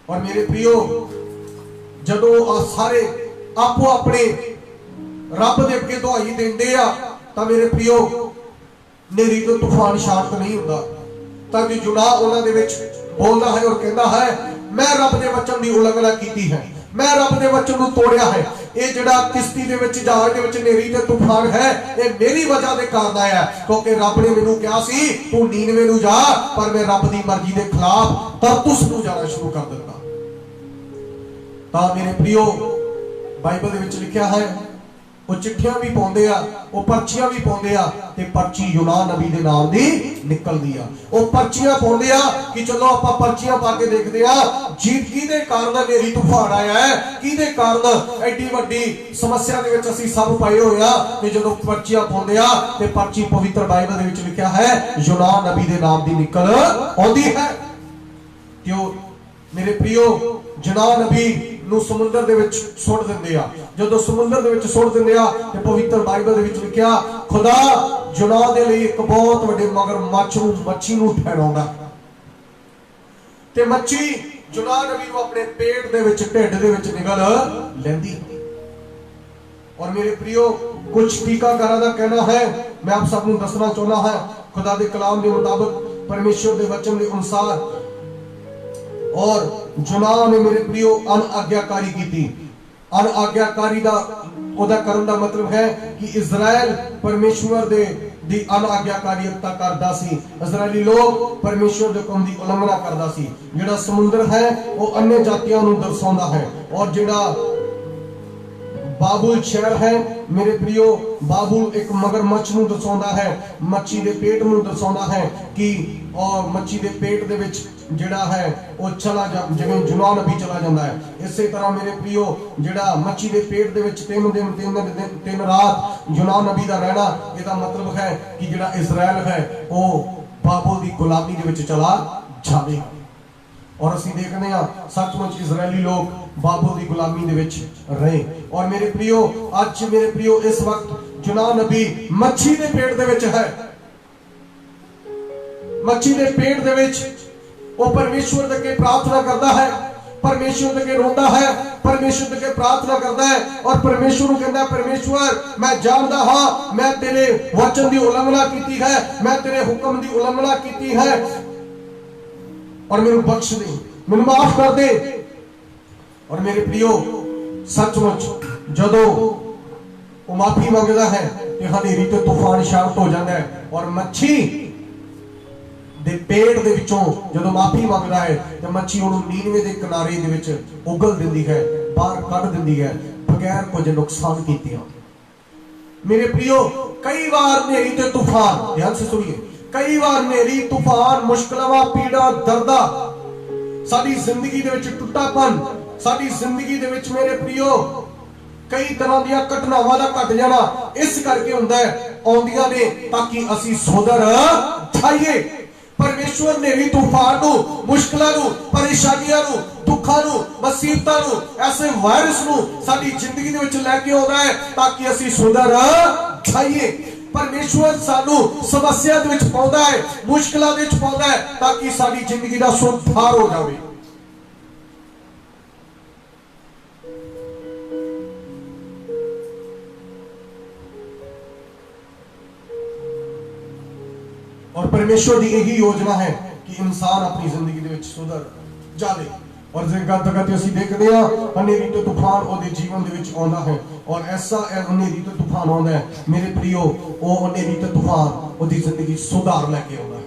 और मेरे प्रियो जदों सारे आपो अपने रब दे अगे दुआई देंदे आ तां मेरे प्रियो नेरी तो तूफान शांत नहीं हुंदा। ताकि यूना उन्हां दे विच बोलदा है और कहता है मैं रब दे वचन की उल्लंघना की है, मैं रब दे वचन नूं तोड़िया है, ये जिहड़ा किश्ती दे विच जहाज दे विच नेरी ते तूफान है ये मेरी वजह दे कारण आया है, क्योंकि रब ने मैनूं कहा सी तू नीनवे नूं जा, पर मैं रब दी मर्जी दे खिलाफ तरतुस नूं जाना शुरू कर दिता। तां मेरे प्रियो बाइबल दे विच लिखिया है वो चिट्ठियां भी पाउंदे आ, वो पर्चियां भी पाउंदे आ ते पर्ची यूना नबी दे नाम दी निकलदी आ। वो पर्चियां पाउंदे आ कि चलो आपां पर्चियां पा के देखदे आ जीत किहदे कारण नेरी तूफान आया है, किहदे कारण एडी वड्डी समस्या दे विच असीं सब पए होए आ। ते जदों पर्चियां पाउंदे आ ते पर्ची पवित्र बाइबल दे विच लिखिया है यूना नबी दे नाम दी निकल आउंदी है। क्यों मेरे प्रियो यूना नबी नूं समुंदर दे विच सुੱਟ दिंदे आ। जदों समुंदर दे विच सुੱਟ दिंदे आ ते पवित्र बाइबल दे विच लिखिया खुदा यूना दे लई एक बहुत वड्डे मच्छी नूं ठहराउंदा ते मच्छी यूना नबी नूं अपने पेट दे विच ढिड दे विच निगल लैंदी। और मेरे प्रियो कुछ टीकाकारां दा कहना है, मैं आप सब नूं दसना चाहुंदा हां खुदा दे कलाम दे मुताबिक परमेश्वर दे वचन दे अनुसार और यूना ने मेरे प्रियो अनआज्ञाकारी की। अनआज्ञाकारी दा ओदा करन दा मतलब है कि इजराइल परमेश्वर दे दी अनआज्ञाकारिता करदा सी, इजरायली लोग परमेश्वर दे हुक्म दी उल्लंघना करदा सी। जेड़ा समुंदर है वो अन्य जातियां नूं दर्शाउंदा है और जेड़ा बाबुल शहर है मेरे प्रियो बाबुल एक मगरमच्छ नूं दर्शाउंदा है, मच्छी दे पेट नूं दर्शाउंदा है कि और मच्छी दे पेट दे विच जेड़ा है वो चला जा जिवें यूना नबी चला जांदा है। इसी तरह मेरे प्रियो जेड़ा मच्छी दे पेट दे विच 3 दिन 3 रात यूना नबी दा रहना इसदा मतलब है कि जेड़ा इजराइल है वो बाबुल दी गुलामी दे विच चला जावेगा। और असीं देखने सचमुच इजरायली लोग बाबुल दी गुलामी दे विच रहे। और मेरे प्रियो आज मेरे प्रियो इस वक्त यूना नबी मच्छी दे पेट दे विच है, मच्छी दे पेट दे विच वो परमेश्वर दे अगे प्रार्थना करता है, परमेश्वर दे अगे रोंदा है, परमेश्वर दे अगे प्रार्थना करता है और परमेश्वर नूं कहंदा परमेश्वर मैं जानदा हां मैं तेरे वचन दी उल्लंघना कीती है, मैं तेरे हुक्म दी उल्लंघना कीती है और मैनूं बख्श दे, मैनूं माफ कर दे। और मेरे प्रियो सचमुच जदों वो माफी मंगता है तो हनेरी तो तूफान शांत हो जाता है और मच्छी दे पेट दे विचों जदों माफी मंगता है तो मच्छी उन्होंने नीनवे दे किनारे दे विच उगल दिंदी है, बाहर कढ़ दिंदी है बगैर कुछ नुकसान कीतियां। मेरे प्रियो कई बार नेरी ते तूफान, ध्यान से सुनिए, कई बार नेरी तूफान मुश्किलां पीड़ा दर्दा साडी जिंदगी दे विच टुटापन साडी जिंदगी दे विच मेरे प्रियो कई तरह दी घटनावां दा घट जाना इस करके हुंदा है आउंदियां ने ताकि असी सुधर जाइए। परमेश्वर ने भी तूफान नू, मुश्किलां नू, परेशानियां नू, दुखां नू, मुसीबतां नू, ऐसे वायरस नू साडी जिंदगी दे विच लैके आउंदा है ताकि असी सुधर जाइए। परमेश्वर सानू समस्या दे विच पाउंदा है, मुश्किलां दे विच पाउंदा है ताकि साडी जिंदगी दा सुधार हो जावे। और परमेश्वर की यही योजना है कि इंसान अपनी जिंदगी दे विच सुधर जावे। और जे गत गत असीं देखदे आ हनेरी ते तूफान ओदे जीवन दे विच आउंदा है और ऐसा हनेरी ते तूफान आउंदा है मेरे प्रियो ओ हनेरी ते तूफान ओदी जिंदगी सुधार लेके आउंदा है।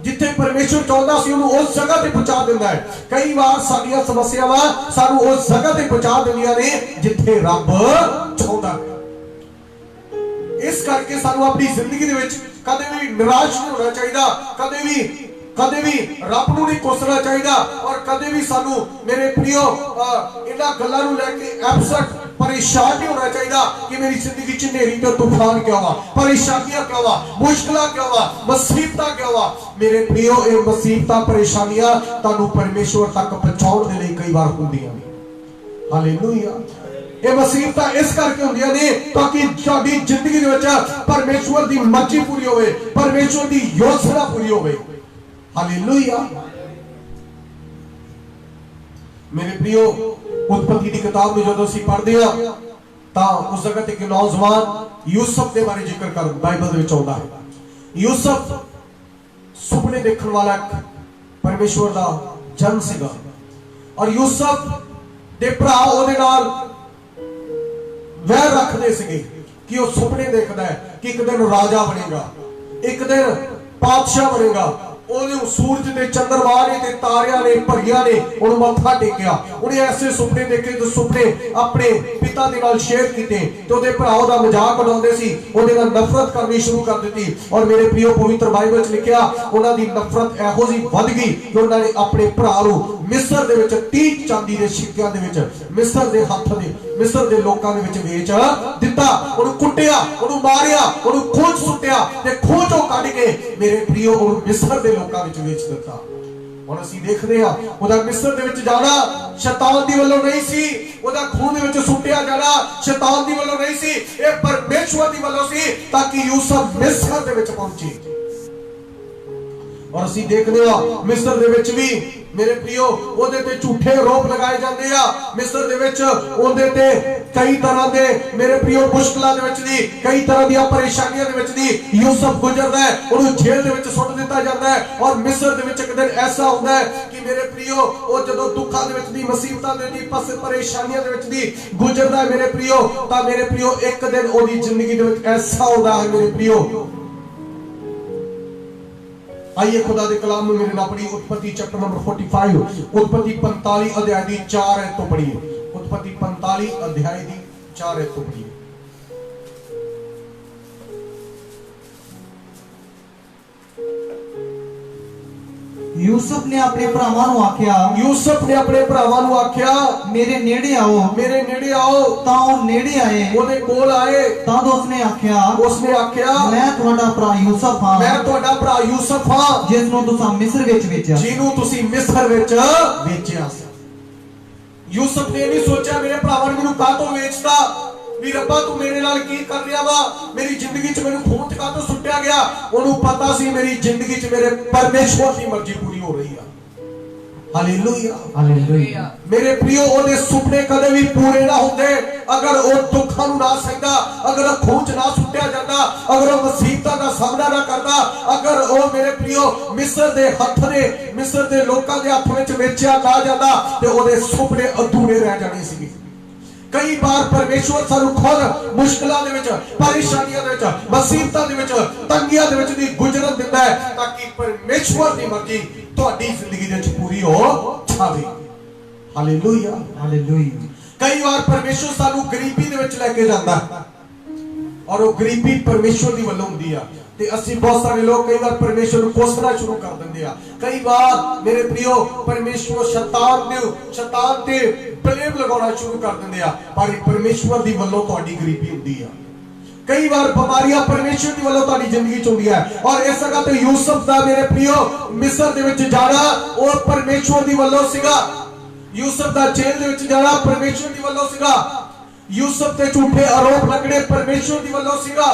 जिथे परमेश्वर चाहुंदा सी उहनूं उस जगह ते पहुंचा दिंदा है। कई बार साडीआं समस्यावां सानू उस जगह ते पहुंचा दिंदियां ने जिथे रब चाहुंदा है। इस करके सानू अपनी जिंदगी दे विच कदे भी निराश नहीं होना चाहिए, कदे भी रब नूं नहीं कोसना चाहिए और कदे भी सानू मेरे प्रियो इन्हां गल्लां नूं लेके अपसेट परेशान नहीं होना चाहिए कि मेरी जिंदगी च नेरी ते तूफान क्यों आ, परेशानियां क्यों आ, मुश्किलां क्यों आ, मुसीबतां क्यों आ। मेरे प्रियो ये मुसीबतां परेशानियां तुहानूं परमेश्वर तक पहुंचाउण दे लई कई बार हुंदियां ने। हालेलुया। ये मुसीबतां इस करके होंदियां ने ताकि साडी जिंदगी दे विच परमेश्वर दी मर्जी पूरी होवे, परमेश्वर दी योजना पूरी होवे। हालेलुया। मेरे प्रियो उत्पत्ति की किताब में जदों असीं पढ़दे आ तां उस जगह ते एक नौजवान यूसुफ दे बारे जिक्र कर बाइबल दे विच आउंदा है। यूसुफ सुपने देखण वाला एक परमेश्वर दा जन सीगा और यूसुफ दे भरा ओदे नाल वह रखते सिगे कि वह सुपने देखता है कि एक दिन राजा बनेगा, एक दिन पातशाह बनेगा। उन्हें सूरज ने, चंद्रमा ने, तारियां ने, परियां ने उन्हें मत्था टेकिया। उन्हें ऐसे सुपने देखे जो सुपने अपने पिता दे नाल शेयर कीते तो उहदे भराओं दा मजाक उड़ाउंदे सी, उहदे नाल नफरत करनी शुरू कर दी। और मेरे प्रियो पवित्र बाइबल च लिखिया उन्हां दी नफरत एहो जी वध गई कि उन्हां ने अपने भरा नूं मिस्र दे विच 30 चांदी दे सिक्कियां दे विच मिस्र दे हत्थ दे मिस्र दे लोकां दे विच वेच दिता। उन्हें कुटिया, उन्हें मारिया, उन्हें खोज सुट्टिया ते खोजों कढ के मेरे प्रियो उन्हें मिस्र दे लोकां विच वेच दिता। हुण असीं देखदे आ ओहदा मिस्र दे विच जाना शैतान दी वल्लों नहीं सी, ओहदा खून दे विच सुट्टिया जाना शैतान दी वल्लों नहीं सी, ये परमेश्वर दी वल्लों सी ताकि यूसुफ मिस्र दे विच पहुंचे। और असीं देखदे आ मिस्र दे विच भी मेरे प्रियो ओहदे ते झूठे आरोप लगाए जाते आ। मिस्र दे विच ओहदे ते कई तरह दे मेरे प्रियो मुश्किलां दे विच दी, कई तरह दी परेशानियां दे विच दी यूसुफ गुजरदा है, उहनूं जेल दे विच सुੱਟ दिता जाता है। और मिस्र दे विच एक दिन ऐसा हुंदा है कि मेरे प्रियो ओ जदों दुखां दे विच दी, मुसीबतां दे दी, परेशानियां दे विच दी गुजरदा है मेरे प्रियो, तां मेरे प्रियो एक दिन ओहदी जिंदगी दे विच ऐसा हुंदा है मेरे प्रियो। आइए खुदा दे कलाम में मेरे नाल पढ़ी उत्पत्ति चैप्टर नंबर 45, उत्पत्ति 45 अध्याय दी 4 आयत तो पढ़िए। उत्पत्ति 45 अध्याय दी 4 आयत तो पढ़िए। यूसुफ ने अपने भरावां नूं आख्या, यूसुफ ने अपने भरावां नूं आख्या मेरे नेड़े आओ, मेरे नेड़े आओ। तां ओह नेड़े आए, ओदे कोल आए। तां उसने आख्या मैं तुहाडा भरा यूसुफ हां, मैं तुहाडा भरा यूसुफ हां जिस नूं तुसां मिस्र विच वेचिया, जिन्हों तुसीं मिस्र विच वेचिया। यूसुफ ने नहीं सोचा मेरे भरावां ने मैनूं काहतों वेचता, भी रब्बा तू मेरे नाल की कर रहा वा, मेरी जिंदगी च मैनूं खून च काहतों सुट्टिया गया। उन्होंने पता सी मेरी जिंदगी च मेरे परमेश्वर की मर्जी पूरी हो रही है। हालेलुया हालेलुया मेरे प्रियो ओदे सुपने कदे भी पूरे ना होंदे अगर वो दुखां नूं ना सहंदा अगर वो खून च ना सुट्टिया जांदा अगर वो मुसीबतां दा सामना ना करदा अगर वो मेरे प्रियो मिस्र दे हत्थ दे मिस्र दे लोकां दे हत्थ विच वेचिया ना जांदा ते ओदे सुपने अधूरे रह जाने सी कई बार परमेश्वर सानू खुद मुश्किलों दे विच परेशानियों दे विच मुसीबतां दे विच तंगियां दे विच दी गुजरन दिंदा है ताकि परमेश्वर दी मर्जी तुहाडी जिंदगी दे विच पूरी हो जावे हालेलुया हालेलुया कई बार परमेश्वर सानू गरीबी दे विच लेके जांदा और वो गरीबी परमेश्वर दी वल्लों हुंदी आ ते असि बहुत सारे लोग कई बार परमेश्वर को कोसना शुरू कर दिंदे आ कई बार मेरे प्रियो परमेश्वर शैतान ते ब्लेम लगाना शुरू कर दिंदे आ पर परमेश्वर दी वल्लों तुहाडी गरीबी हुंदी आ कई बार बीमारियां परमेश्वर दी वल्लों तुहाडी जिंदगी च हुंदी है और इस जगह ते यूसुफ दा मेरे प्रियो मिस्र दे विच जाना और परमेश्वर दी वल्लों सीगा यूसुफ दा जेल दे विच जाना परमेश्वर दी वल्लों सीगा यूसुफ ते झूठे आरोप लगने परमेश्वर दी वल्लों सीगा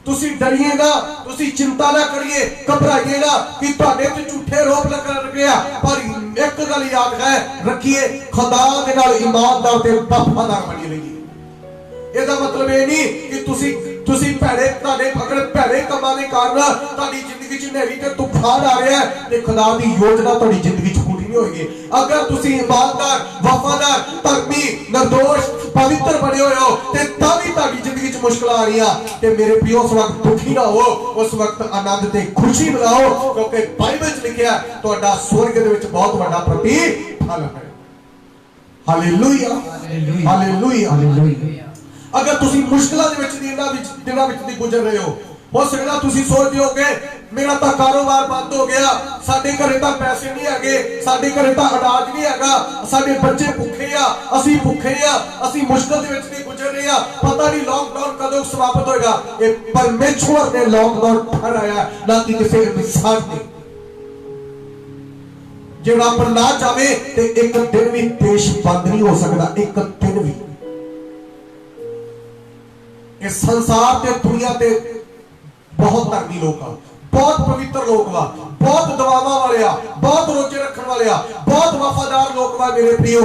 तुसी डरिए ना तुसी चिंता ना करिए घबराइए ना कि तुहाडे ते झूठे आरोप लग गया पर एक गल याद है रखिए खुदा दे नाल ईमानदार ते वफादार बनी रहिए ਇਹਦਾ मतलब ये नहीं कि तुसी भैड़े तुहाडे अगर भैड़े कामां दे कारण तुहाडी जिंदगी च हनेरी ते तूफान आ रहा है ते खुदा दी योजना तुहाडी जिंदगी च पूरी नहीं होएगी अगर तुसी ईमानदार वफादार धर्मी निर्दोष पवित्र बने हुए हो ते तां भी तुहाडी जिंदगी च मुश्किलां आ रही ते मेरे प्रियो उस वक्त दुखी ना हो उस वक्त आनंद ते खुशी मनाओ क्योंकि बाइबल च लिखिया है तुहाडा स्वर्ग दे विच बहुत बड़ा प्रतिफल है हालेलुया हालेलुया हालेलुया अगर तुसी मुश्किलों दे विच दिनां विच गुजर रहे हो सकदा तुसी सोच रहे होगे मेरा तो कारोबार बंद हो गया साडे घरे तां पैसे नहीं हैगे साडे घरे तां अनाज नहीं हैगा साडे बच्चे भुखे आ असी भुखे आ असी मुश्किल दे विच नहीं गुजर रहे आ पता नहीं लॉकडाउन कदों समाप्त होएगा ये परमेश्वर ने लॉकडाउन ठहराया ना कि किसी इंसान ने जे रब ना चाहे ते एक दिन भी देश बंद नहीं हो सकता एक दिन भी इस संसार ते दुनिया ते बहुत धर्मी लोग आ बहुत पवित्र लोग वा बहुत दुआवां वाले आ बहुत रोजे रखने वाले आ बहुत वफादार लोग वा मेरे प्रियो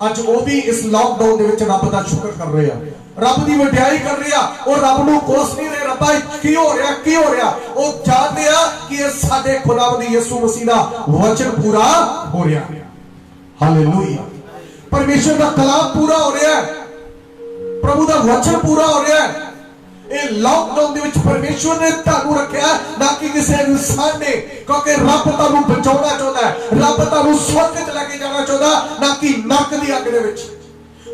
अज वो भी इस लॉकडाउन दे विच रब दा शुक्र कर रहे आ रब दी वडियाई कर रहे आ और रब नूं कोस नहीं रहे रब्बा की हो रहा वो जानते आ कि ये साडे खुदावंद यीशु मसीह दा वचन पूरा हो रहा है हालेलुया परमेश्वर दा कलाम पूरा हो रहा है प्रभु दा वचन पूरा हो रहा है ये लॉकडाउन दे विच परमेश्वर ने तानू रखा ना कि किसी इंसान ने क्योंकि रब तानू बचाना चाहता है रब तानू स्वर्ग च लेके जाना चाहता ना कि नरक दी अग दे विच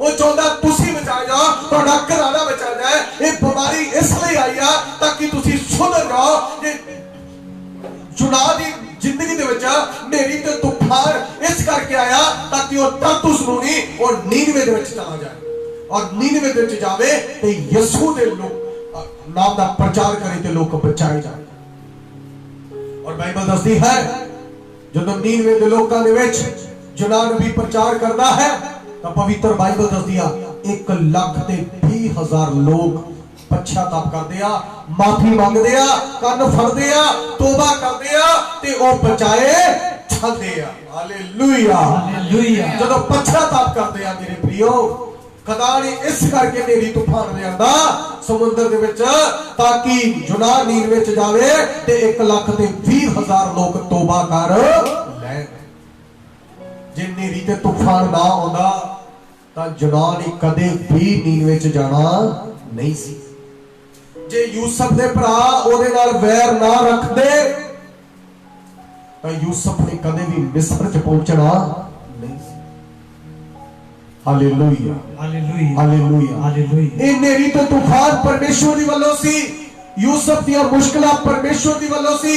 वो चाहता तुसी बचा जाओ तुहाडा घराना बचा जाए ये बीमारी इसलिए आई आ ताकि तुसी सुधर जाओ जे जुना दी जिंदगी दे विच हनेरी ते तूफान इस करके आया ताकि वो तरतुस नूं नहीं और नीनवे दे विच चला जाए और नीनवे दे विच जावे ते यीशु दे लोग नाम का प्रचार करे ते लोग बचाए जाए और बाइबल दसदी है जदों नीनवे दे लोकां दे विच यूनान नबी प्रचार करता है तो पवित्र बाइबल दसदी आ 1,20,000 लोग पश्चाताप करदे आ माफी मंगदे आ कन फड़दे आ तौबा करदे आ ते ओ बचाए जांदे आ हालेलुया हालेलुया जदों पश्चाताप करदे आ मेरे प्रियो खुदा ने इस करके नेरी तूफान लियांदा समुद्र दे विच ताकि जुना नीनवे च जावे ते 1,20,000 लोग तौबा कर लैण जे नेरी ते तूफान ना आउंदा तां जुना ने कदे भी नीनवे च जाना नहीं सी जे यूसुफ दे भरा ओदे नाल वैर ना रखदे तां यूसुफ ने कदे भी मिस्र च पहुंचना नहीं सी हालेलुया हालेलुया हालेलुया हालेलुया ए नेरी तो तूफान परमेश्वर दी वल्लों सी यूसुफ दी मुश्किलां परमेश्वर दी वल्लों सी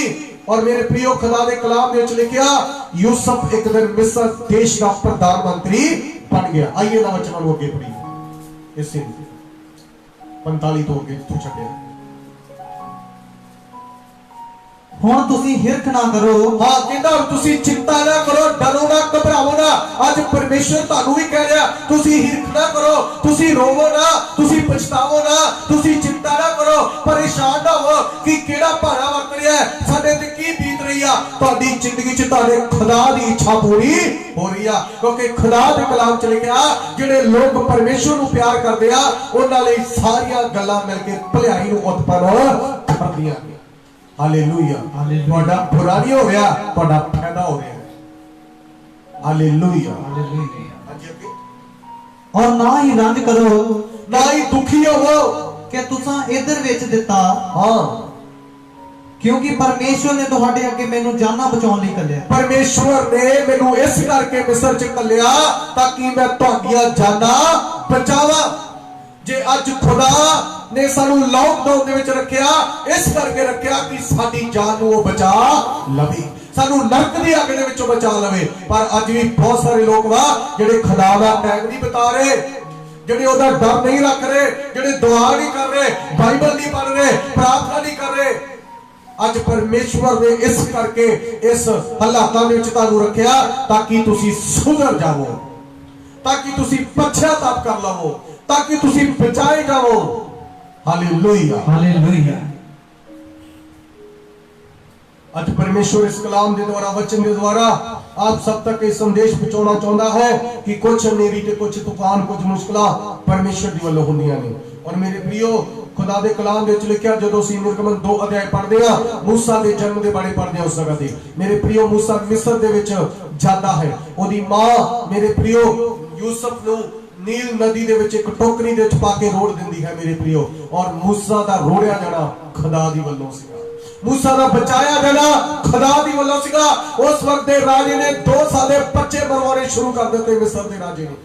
और मेरे प्रियो खुदा दे कलाम दे विच लिखिया यूसुफ एक दिन मिस्र देश का प्रधानमंत्री बन गया आइए ना वचन नु अगे पढ़िए इस 45 तो अगे तू छड्या हुण तुसी हिरख ना करो हां कहंदा तुसी चिंता ना करो डरो ना घबराओ ना आज परमेश्वर तानू भी कह रहा तुसी हिरख ना करो तुसी रोवो ना तुसी पछतावो ना तुसी चिंता ना करो परेशान ना हो कि केड़ा भारा वरत रहा है साडे ते की आ ਤੁਹਾਡੀ ਜ਼ਿੰਦਗੀ 'ਚ ਤੁਹਾਡੇ ਖੁਦਾ ਦੀ ਇੱਛਾ ਪੂਰੀ ਹੋ ਰਹੀ ਆ ਕਿਉਂਕਿ ਖੁਦਾ ਦੇ ਕਲਾਮ 'ਚ ਲਿਖਿਆ ਜਿਹੜੇ ਲੋਕ ਪਰਮੇਸ਼ਵਰ ਨੂੰ ਪਿਆਰ ਕਰਦੇ ਆ ਉਹਨਾਂ ਲਈ ਸਾਰੀਆਂ ਗੱਲਾਂ ਮਿਲ ਕੇ ਭਲਾਈ ਨੂੰ ਉਤਪੰਨ ਕਰਦੀਆਂ ਨੇ ਹਾਲੇਲੂਇਆ ਤੁਹਾਡਾ ਬੁਰਾ ਨਹੀਂ ਹੋ ਰਿਹਾ ਤੁਹਾਡਾ ਫਾਇਦਾ ਹੋ ਰਿਹਾ ਹਾਲੇਲੂਇਆ और ना ही रंज करो ना ही दुखी होवो कि तुसा इधर वेच दिता हाँ क्योंकि परमेश्वर ने तुहाडे अगे मैनू जाना बचाउण लई कल्लिया परमेश्वर ने मैनू इस करके मिस्र च कल्लिया ताकि मैं तुहाडियां जाना बचावा जे अज खुदा ने सानू लॉकडाउन दे विच रखिया इस करके रखिया कि साडी जान नू वो बचा लवे सानू नरक दी अग दे विचों बचा लवे पर अज भी बहुत सारे लोग वा जेडे खुदा दा टाइम नहीं बिता रहे जेडे ओदा डर नहीं रख रहे जेडे दुआ नहीं कर रहे बाइबल नहीं पढ़ रहे प्रार्थना नहीं कर रहे अज परमेश्वर ने इस करके इस हालातां दे विच तुहानू रखिया ताकि तुसी सुधर जावो ताकि तुसी पश्चाताप कर लवो ताकि तुसी बचाए जावो हालेलुया हालेलुया आज परमेश्वर इस कलाम के द्वारा वचन के द्वारा आप सब तक एक संदेश पहुंचाना चाहता है कि कुछ अनेरी ते कुछ तूफान कुछ मुश्किलां परमेश्वर दी वल्लों हुंदियां ने और मेरे प्रियो खुदा दे कलाम दे विच लिखिया जदों सी निर्गमन 2 अध्याय पढ़दे आ मूसा दे जन्म दे बारे पढ़दे आ उस जगह ते मेरे प्रियो मूसा मिस्र दे विच जांदा है ओदी मां मेरे प्रियो यूसुफ नू नील नदी दे विच एक टोकरी दे विच पा के रोड़ दिंदी है मेरे प्रियो और मूसा दा रोड़िया जाना खुदा दी वल्लों सी मूसा दा बचाया जाना खुदा दी वल्लों सीगा उस वक्त दे राजे ने 2 साल दे बच्चे मरवाने शुरू कर दिते मिस्र दे राजे ने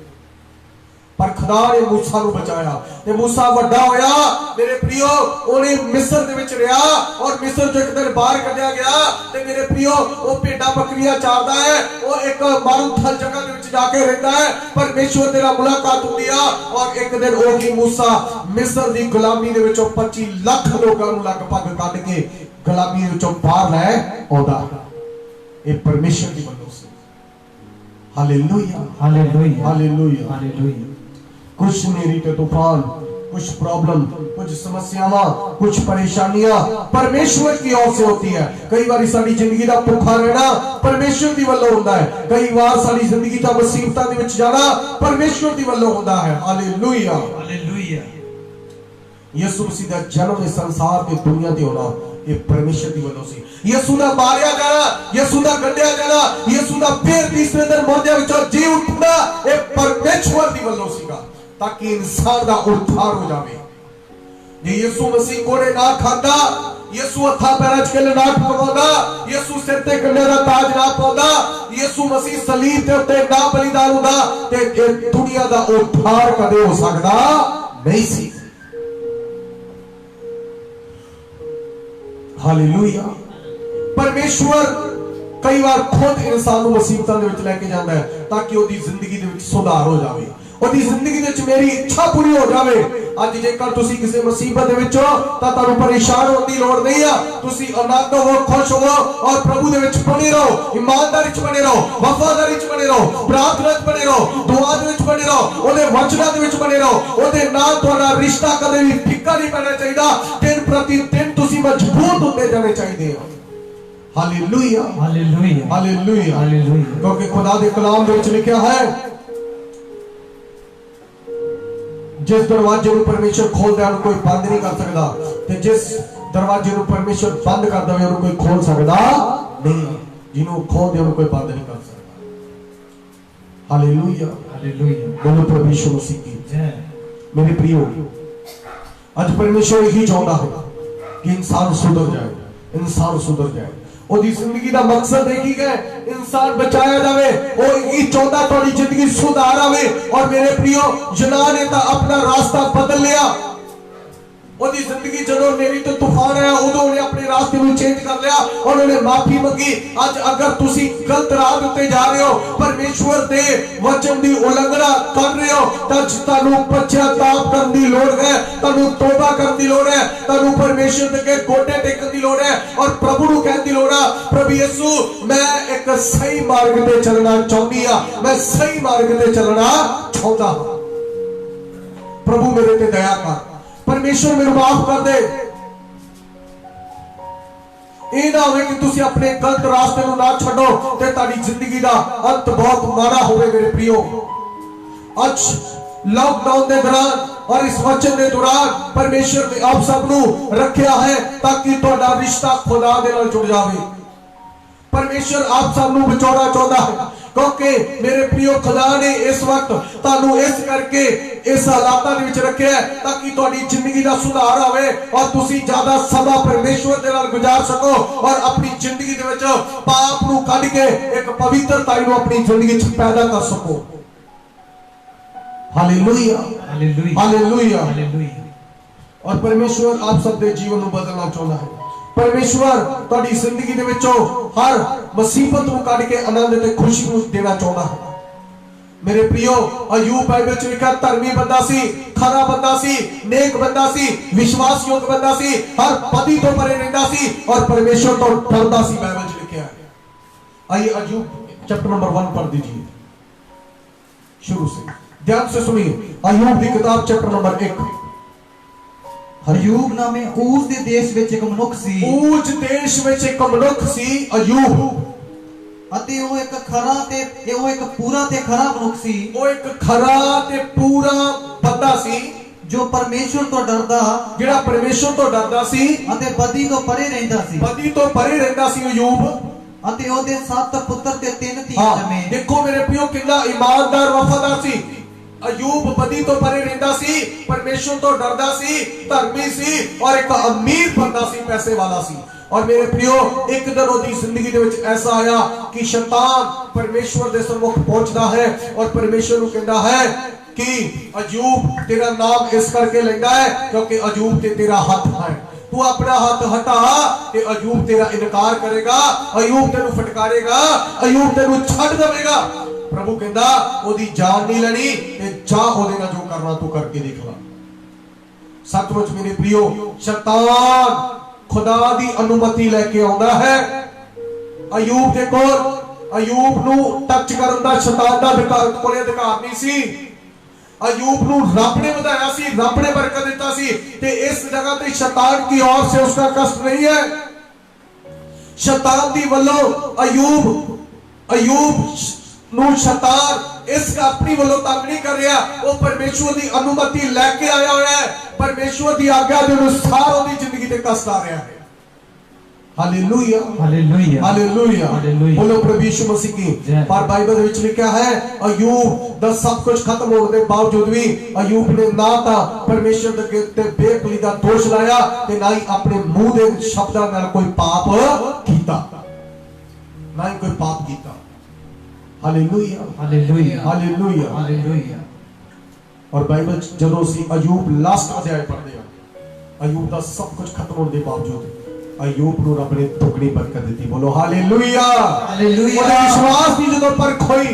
पर खुदा ने मूसा नु बचाया ते मूसा वड्डा होया मेरे प्रियो ओने मिस्र दे विच रहा और मिस्र जो एक दिन बाहर कढिया गया ते मेरे प्रियो ओ भेड़ा बकरियां चारदा है ओ एक मारूथल जगह दे विच जाके रहंदा है परमेश्वर दे नाल मुलाकात हुंदी आ और एक दिन ओ की मूसा मिस्र दी गुलामी दे विचों 25 लाख लोकां नु लगभग कढ के गुलामी दे विचों बाहर लै आउंदा ए परमेश्वर दी वल्लों से हालेलुया हालेलुया हालेलुया हालेलुया कुछ नेरी के तूफान कुछ प्रॉब्लम कुछ समस्यावां कुछ परेशानियां परमेश्वर की ओर से होती है कई बार साडी जिंदगी दा भुखा रहना परमेश्वर दी वल्लों हुंदा है कई बार साडी जिंदगी दा मुसीबतां दे विच जाना परमेश्वर दी वल्लों हुंदा है हालेलुया हालेलुया यीशु मसीह दा जन्म इस संसार ते दुनिया ते होना ये परमेश्वर दी वल्लों सी यीशु दा मारिया जाना यीशु दा गड्ढिया जाना यीशु दा फिर तीसरे दिन मुर्दे विचों जी उठना ये परमेश्वर दी वल्लों सीगा ताकि इंसान दा उद्धार हो जावे जे यीशु मसीह कोड़े ना खांदा यीशु हथा पैरां च किल ना पवांदा यीशु सिर ते कन्ने दा ताज ना पाउंदा यीशु मसीह सलीब दे उत्ते ना बलिदान हुंदा ते इह दुनिया दा उद्धार कदे हो सकदा नहीं सी हालेलुया परमेश्वर कई बार खुद इंसान को मुसीबतां दे विच लेके जांदा है ताकि ओदी जिंदगी दे विच सुधार हो जावे ओदी जिंदगी दे विच मेरी इच्छा पूरी हो जावे अज जेकर तुसी किसी मुसीबत दे विच हो तां तानू परेशान होने की लोड़ नहीं है तुसी आनंद हो खुश हो और प्रभु दे विच बने रहो ईमानदारी च बने रहो वफादारी च बने रहो प्रार्थना च बने रहो दुआ दे विच बने रहो ओदे वचनां दे विच बने रहो ओदे नाल तुहाडा रिश्ता कदे भी फिक्का नहीं पैना चाहिदा दिन प्रति दिन तुसी मजबूत होते जाने चाहिए हालेलुया हालेलुया हालेलुया हालेलुया क्योंकि खुदा दे कलाम दे विच लिखिया है जिस दरवाजे को परमेश्वर खोल दे कोई बंद नहीं कर सकता ते जिस दरवाजे को परमेश्वर बंद कर दे कोई खोल सकता नहीं जिन्हों खोल दे कोई बंद नहीं कर सकता हालेलुया हालेलुया बोलो प्रभु यीशु मसीह की जय मेरे प्रियो आज परमेश्वर यही चाहता है कि इंसान सुधर जाए इंसान सुधर जाए ओदी जिंदगी दा मकसद एक ही है इंसान बचाया जावे ओ यही चाहता थोड़ी जिंदगी सुधार आवे और मेरे प्रियो जना ने ता अपना रास्ता बदल लिया ओदी जिंदगी जदों मेरी तो तूफान आया उदों उन्हें अपने रास्ते को चेंज कर लिया और उन्हें माफी मंगी आज अगर तुसी गलत राह उत्ते जा रहे हो परमेश्वर दे वचन दी उल्लंघना कर रहे हो तां तानू पश्चाताप करन दी लोड़ है तानू तौबा करन दी लोड़ है तानू परमेश्वर दे अगे गोडे टेकन दी लोड़ है और प्रभु नु कहन दी लोड़ है प्रभु यीशु मैं एक सही मार्ग ते चलना चाहती हां मैं सही मार्ग ते चलना चाहता हां प्रभु मेरे ते दया कर परमेश्वर मेरे माफ कर दे ਇਹ ਨਾ ਹੋਵੇ ਕਿ ਤੁਸੀਂ ਆਪਣੇ ਗਲਤ ਰਾਸਤੇ ਨੂੰ ਨਾ ਛੱਡੋ ਤੇ ਤੁਹਾਡੀ ਜ਼ਿੰਦਗੀ ਦਾ ਅੰਤ ਬਹੁਤ ਮਾੜਾ ਹੋਵੇ ਮੇਰੇ ਪ੍ਰਿयो। ਅੱਜ लॉकडाउन के दौरान और इस वचन के दौरान परमेश्वर ने आप सब नू रखा है ताकि तुहाडा रिश्ता खुदा दे नाल जुड़ जाए। परमेश्वर आप सब नू बचाना चाहता है क्योंकि मेरे प्रियो खुदा ने इस वक्त तुहानू इस करके इस हालात दे विच रखा है ताकि तुहाडी जिंदगी दा सुधार आवे और तुसी ज्यादा समा परमेश्वर दे नाल गुजार सको और अपनी जिंदगी दे विच पाप नू कढ के एक पवित्रताई नू अपनी जिंदगी च पैदा कर सको। Hallelujah hallelujah hallelujah hallelujah. और परमेश्वर आप सब दे जीवन नू बदलना चाहता है। परमेश्वर तुहाडी जिंदगी दे विचों हर मुसीबत नू कढ के आनंद ते खुशी नू देना चाहता है। मेरे प्रियो अयूब बाइबल च लिखा धर्मी बंदा सी, खरा बंदा सी, नेक बंदा सी, विश्वास योग बंदा सी, हर पति तो परे रहंदा सी और परमेश्वर तो डरदा सी। बाइबल च लिखा है। आइए अयूब चैप्टर नंबर 1 पढ़ दीजिए शुरू से, ध्यान से सुनिए। अयूब की किताब चैप्टर नंबर 1। अयूब नामे ऊज दे देश विच एक मनुख सी। ऊज देश विच एक मनुख सी अयूब ਅਤੇ ਉਹ ਇੱਕ ਖਰਾ ਤੇ ਉਹ ਇੱਕ ਪੂਰਾ ਤੇ ਖਰਾ ਮਨੁੱਖ ਸੀ। ਉਹ ਇੱਕ ਖਰਾ ਤੇ ਪੂਰਾ ਬੰਦਾ ਸੀ ਜੋ ਪਰਮੇਸ਼ਵਰ ਤੋਂ ਡਰਦਾ, ਜਿਹੜਾ ਪਰਮੇਸ਼ਵਰ ਤੋਂ ਡਰਦਾ ਸੀ ਅਤੇ ਬਦੀ ਤੋਂ ਪਰੇ ਰਹਿੰਦਾ ਸੀ। ਬਦੀ ਤੋਂ ਪਰੇ ਰਹਿੰਦਾ ਸੀ ਅਯੂਬ। ਅਤੇ ਉਹਦੇ 7 ਪੁੱਤਰ ਤੇ 3 ਧੀਆਂ ਜੰਮੇ। ਦੇਖੋ ਮੇਰੇ ਪਿਓ ਕਿੰਨਾ ਈਮਾਨਦਾਰ ਵਫਾਦਾਰ ਸੀ अयूब। बदी तो परे रहता सी, परमेश्वर तो डरदा सी, धर्मी सी और एक अमीर बंदा सी, पैसे वाला सी। और मेरे प्रियो एक दिन ओदी जिंदगी दे विच ऐसा आया कि शैतान परमेश्वर दे सम्मुख पहुंचदा है और परमेश्वर नू कहंदा है कि अयूब तेरा नाम इस करके लेंदा है क्योंकि अयूब ते तेरा हाथ है, तू अपना हाथ हटा ते अयूब तेरा इनकार करेगा, अयूब तेनू फटकारेगा, अयूब तेनू छड्ड देवेगा। प्रभु कहंदा ओदी जान नहीं लेनी ते जा ओदे नाल जो करना तू करके देख ला। सचमुच मेरे प्रियो शैतान खुदा दी अनुमति लेके आउंदा है अयूब दे कोल। अयूब नू टच करन दा शैतान दा कोले अधिकार नहीं सी। अयूब नू रब ने बताया सी, रब ने बरकत दिता सी ते इस जगह ते शैतान की ओर से उसका कष्ट नहीं है। शैतान दी वल्लों अयूब नू शैतान इसका अपनी वल्लों तंग नहीं कर रहा, वो परमेश्वर की अनुमति लेके आया हुआ है, परमेश्वर की आज्ञा के अनुसार उसकी जिंदगी ते कष्ट आ रहा है। Hallelujah hallelujah hallelujah hallelujah. बोलो प्रभु यीशु मसीह की। पर बाइबल विच लिखा है अयूब दा सब कुछ खत्म होने के बावजूद भी अयूब ने ना ता परमेश्वर दे ते बेअक्ली दा दोष लाया ते ना ही अपने मुंह दे शब्दां नाल कोई पाप कीता, ना ही कोई पाप कीता। Hallelujah hallelujah hallelujah hallelujah. और बाइबल जदों सी अयूब लास्ट अध्याय पढ़दे आ, अयूब दा सब कुछ खत्म होने के बावजूद अयूब नू रब ने दुगनी बरकत दी। बोलो हालेलुया हालेलुया। ओदे विश्वास दी जदों परख होई,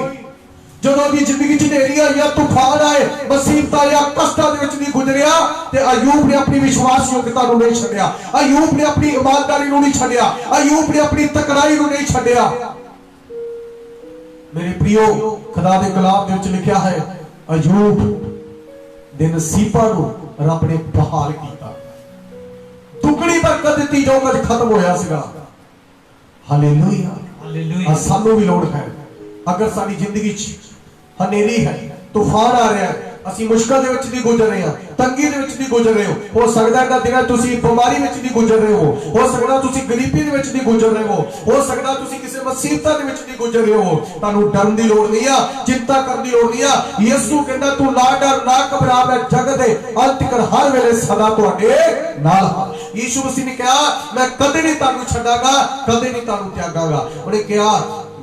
जदों दी जिंदगी च नेरी आई या तूफान आए, मुसीबतां या कष्टां दे विच नहीं गुजरिया ते अयूब ने अपनी विश्वास योग्यता नू नहीं छड्डिया, अयूब ने अपनी ईमानदारी नू नहीं छड्डिया, अयूब ने अपनी तकड़ाई नू नहीं छड्डिया। मेरे प्रियो खुदा दे कलाम दे विच लिखा है अयूब दे नसीबां नू रब ने बहाल कीता, दुगनी बरकत दी जो कुछ खत्म होया सीगा। Hallelujah hallelujah. सानू भी लोड़ है अगर साडी जिंदगी च हनेरी है, तूफान आ रहा है, ਅਸੀਂ ਮੁਸ਼ਕਲ ਦੇ ਵਿੱਚ ਨਹੀਂ ਗੁਜ਼ਰ ਰਹੇ ਹਾਂ, ਤੰਗੀ ਦੇ ਵਿੱਚ ਨਹੀਂ ਗੁਜ਼ਰ ਰਹੇ ਹੋ ਸਕਦਾ ਹੈ ਦਿਨਾਂ ਤੁਸੀਂ ਬਿਮਾਰੀ ਵਿੱਚ ਨਹੀਂ ਗੁਜ਼ਰ ਰਹੇ ਹੋ ਸਕਦਾ ਤੁਸੀਂ ਗਰੀਬੀ ਦੇ ਵਿੱਚ ਨਹੀਂ ਗੁਜ਼ਰ ਰਹੇ ਹੋ ਸਕਦਾ ਤੁਸੀਂ ਕਿਸੇ ਮੁਸੀਬਤਾਂ ਦੇ ਵਿੱਚ ਨਹੀਂ ਗੁਜ਼ਰ ਰਹੇ ਹੋ। ਤੁਹਾਨੂੰ ਡਰਨ ਦੀ ਲੋੜ ਨਹੀਂ ਆ, ਚਿੰਤਾ ਕਰਨ ਦੀ ਲੋੜ ਨਹੀਂ ਆ। ਯਿਸੂ ਕਹਿੰਦਾ ਤੂੰ ਨਾ ਡਰ ਨਾ ਘਬਰਾ, ਮੈਂ ਜਗਤ ਦੇ ਅੰਤ ਤੱਕ ਹਰ ਵੇਲੇ ਸਦਾ ਤੁਹਾਡੇ ਨਾਲ ਹਾਂ। ਯਿਸੂ ਮਸੀਹ ਨੇ ਕਿਹਾ ਮੈਂ ਕਦੇ ਨਹੀਂ ਤੁਹਾਨੂੰ ਛੱਡਾਂਗਾ, ਕਦੇ ਨਹੀਂ ਤੁਹਾਨੂੰ ਤਿਆਗਾਂਗਾ। ਉਹਨੇ ਕਿਹਾ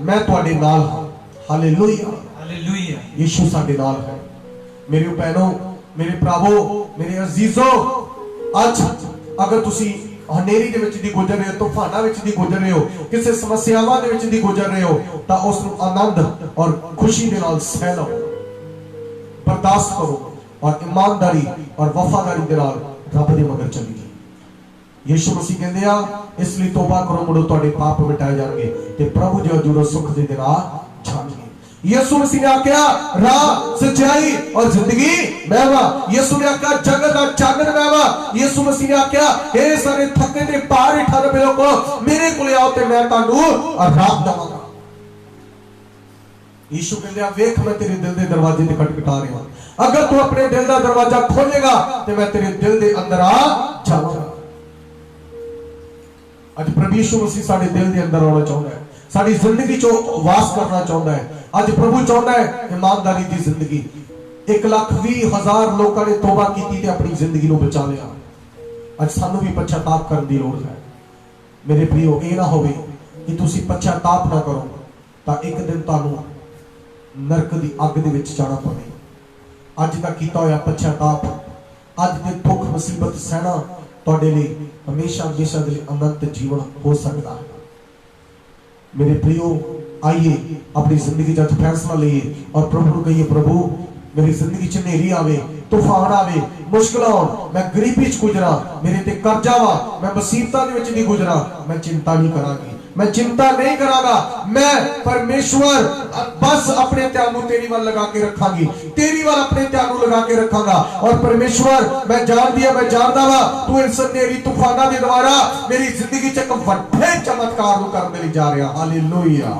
ਮੈਂ ਤੁਹਾਡੇ ਨਾਲ ਹਾਂ। Hallelujah hallelujah. यीशु साडे नाल है। मेरे भैनों मेरे भरावो मेरे अजीजों आज अगर तुसी हनेरी दे विच दी गुजर रहे हो, तूफानां विच दी गुजर रहे हो, किसी समस्यावां दे विच दी गुजर रहे हो तां उस नूं आनंद और खुशी दे नाल सह लो, बर्दाश्त करो और ईमानदारी और वफादारी दे नाल रब दे मगर चलिए। यीशु मसीह कहंदे आ इसलिए तौबा करो मुड़ो तुहाडे पाप मिटाए जाणगे ते प्रभु दे हजूर सुख दे दिन आ जाणगे। यीशु मसीह ने आख्या राह सच्चाई और जिंदगी मैं वा। यीशु ने आख्या जगत का चानन मैं वा। यीशु मसीह ने आख्या हे सारे थके ते भारे ठहरे लोगो मेरे कोल आओ ते मैं तानू आराम देवांगा। यीशु कहंदे वेख मैं तेरे दिल दे दरवाजे ते खटखटा रहा, अगर तू अपने दिल दा दरवाजा खोलेगा तो मैं तेरे दिल दे अंदर आ जाऊंगा। अज प्रभु यीशु मसीह साडे दिल दे अंदर आना चाहता है, साडी जिंदगी चो वास करना चाहता है। अज प्रभु चाहता है ईमानदारी की जिंदगी। 1,20,000 लोगों ने तौबा की अपनी जिंदगी को बचा लिया। अज सानू भी पश्चाताप करने की लोड़ है। मेरे प्रियो ये ना हो कि तुसी पश्चाताप ना करो तो एक दिन तुहानू नरक की अग दे विच जाना पवे। अज का कीता होया पश्चाताप, अज के दुख मुसीबत सहना तुहाडे लई हमेशा हमेशा दे लई अनंत जीवन हो सकता है। मेरे प्रियो आइए अपनी जिंदगी का फैसला लिए और प्रभु को कहिए प्रभु मेरी जिंदगी च नेरी आवे, तूफान आवे, मुश्किल आउण, मैं गरीबी च गुजरा, मेरे ते कर्जा वा, मैं मुसीबतां दे विच नहीं गुजरा, मैं चिंता नहीं करांगी, मैं चिंता नहीं करांगा। मैं परमेश्वर बस अपने ध्यान को तेरी वाल लगा के रखांगी, तेरी वाल अपने ध्यान को लगा के रखांगा। और परमेश्वर मैं जान दिया, मैं जानदा वा तू इस नेरी तूफाना दे द्वारा मेरी जिंदगी च एक वड्डे चमत्कार को करने लई जा रहा। हालेलुया।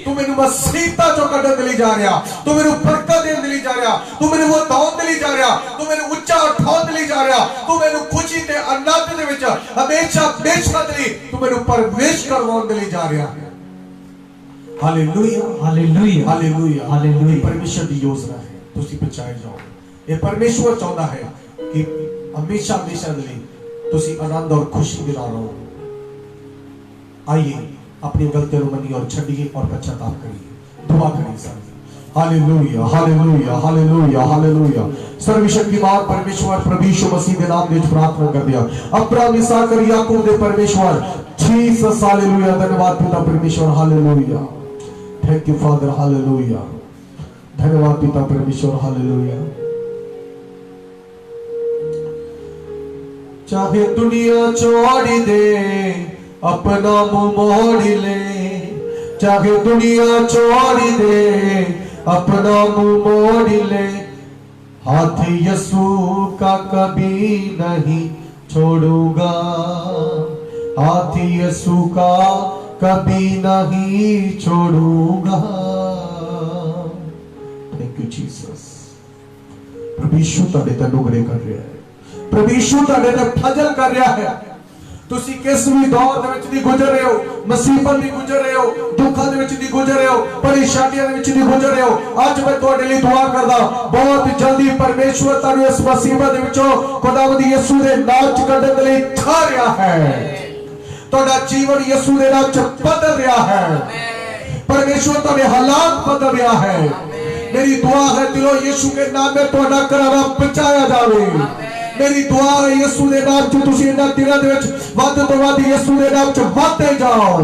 तू मेनू मुसीबतां चों कढण लई जा रहा, तू मेनू बरकत देण लई जा रहा, तू मेनू वधाउण लई जा रहा, तू मेनू उच्चा उठाउण लई जा रहा, तू मेनू खुशी ते आनंद दे विच हमेशा हमेशा लई तू मेनू प्रवेश करवाउण लई जा रहा है। Hallelujah hallelujah hallelujah hallelujah. परमेश्वर की योजना है, तुसी बचाए जाओ। ये परमेश्वर चाहता है कि हमेशा हमेशा लई तुसी आनंद और खुशी दे नाल रहो। आइए अपनी गलतियों को मनिए और छड़िए और पश्चाताप करिए, दुआ करिए सब। Hallelujah hallelujah hallelujah hallelujah. सर्वशक्तिमान परमेश्वर प्रभु यीशु मसीह के नाम में प्रार्थना कर दिया। अब्राहम इसहाक और याकूब दे परमेश्वर जीसस हालेलुया। धन्यवाद पिता परमेश्वर hallelujah. Thank you father hallelujah. धन्यवाद पिता परमेश्वर हालेलुया। चाहे दुनिया छोड़ दे अपना मुंह मोड़ ले, चाहे दुनिया छोड़ दे अपना मुंह मोड़ ले, हाथ यीशु का कभी नहीं छोड़ूंगा, हाथ यीशु का कभी नहीं छोड़ूंगा। Thank you Jesus. प्रभु यीशु तुहाडे ते अनुग्रह कर रहा है, प्रभु यीशु तुहाडे ते फजल कर रहा है। तुसी किस भी दौर दे विच नहीं गुजर रहे हो, मुसीबत नहीं गुजर रहे हो, दुखों दे विच नहीं गुजर रहे हो, परेशानियों दे विच नहीं गुजर रहे हो। आज मैं तुहाडे लई दुआ करदा बहुत जल्दी परमेश्वर तुहानू इस मुसीबत दे विचों खुदावंद यीशु दे नाम च कढण लई ठा रहा है। तुहाडा जीवन यीशु दे नाम च बदल रहा है। परमेश्वर तुहाडे हालात बदल रहा है। मेरी दुआ है दिलों यीशु के नाम में तुहाडा घराना बचाया जावे। मेरी दुआ है यीशु दे नाम च तुसी इन्हां दिनां दे विच वध तों वध यीशु दे नाम च वधदे जाओ।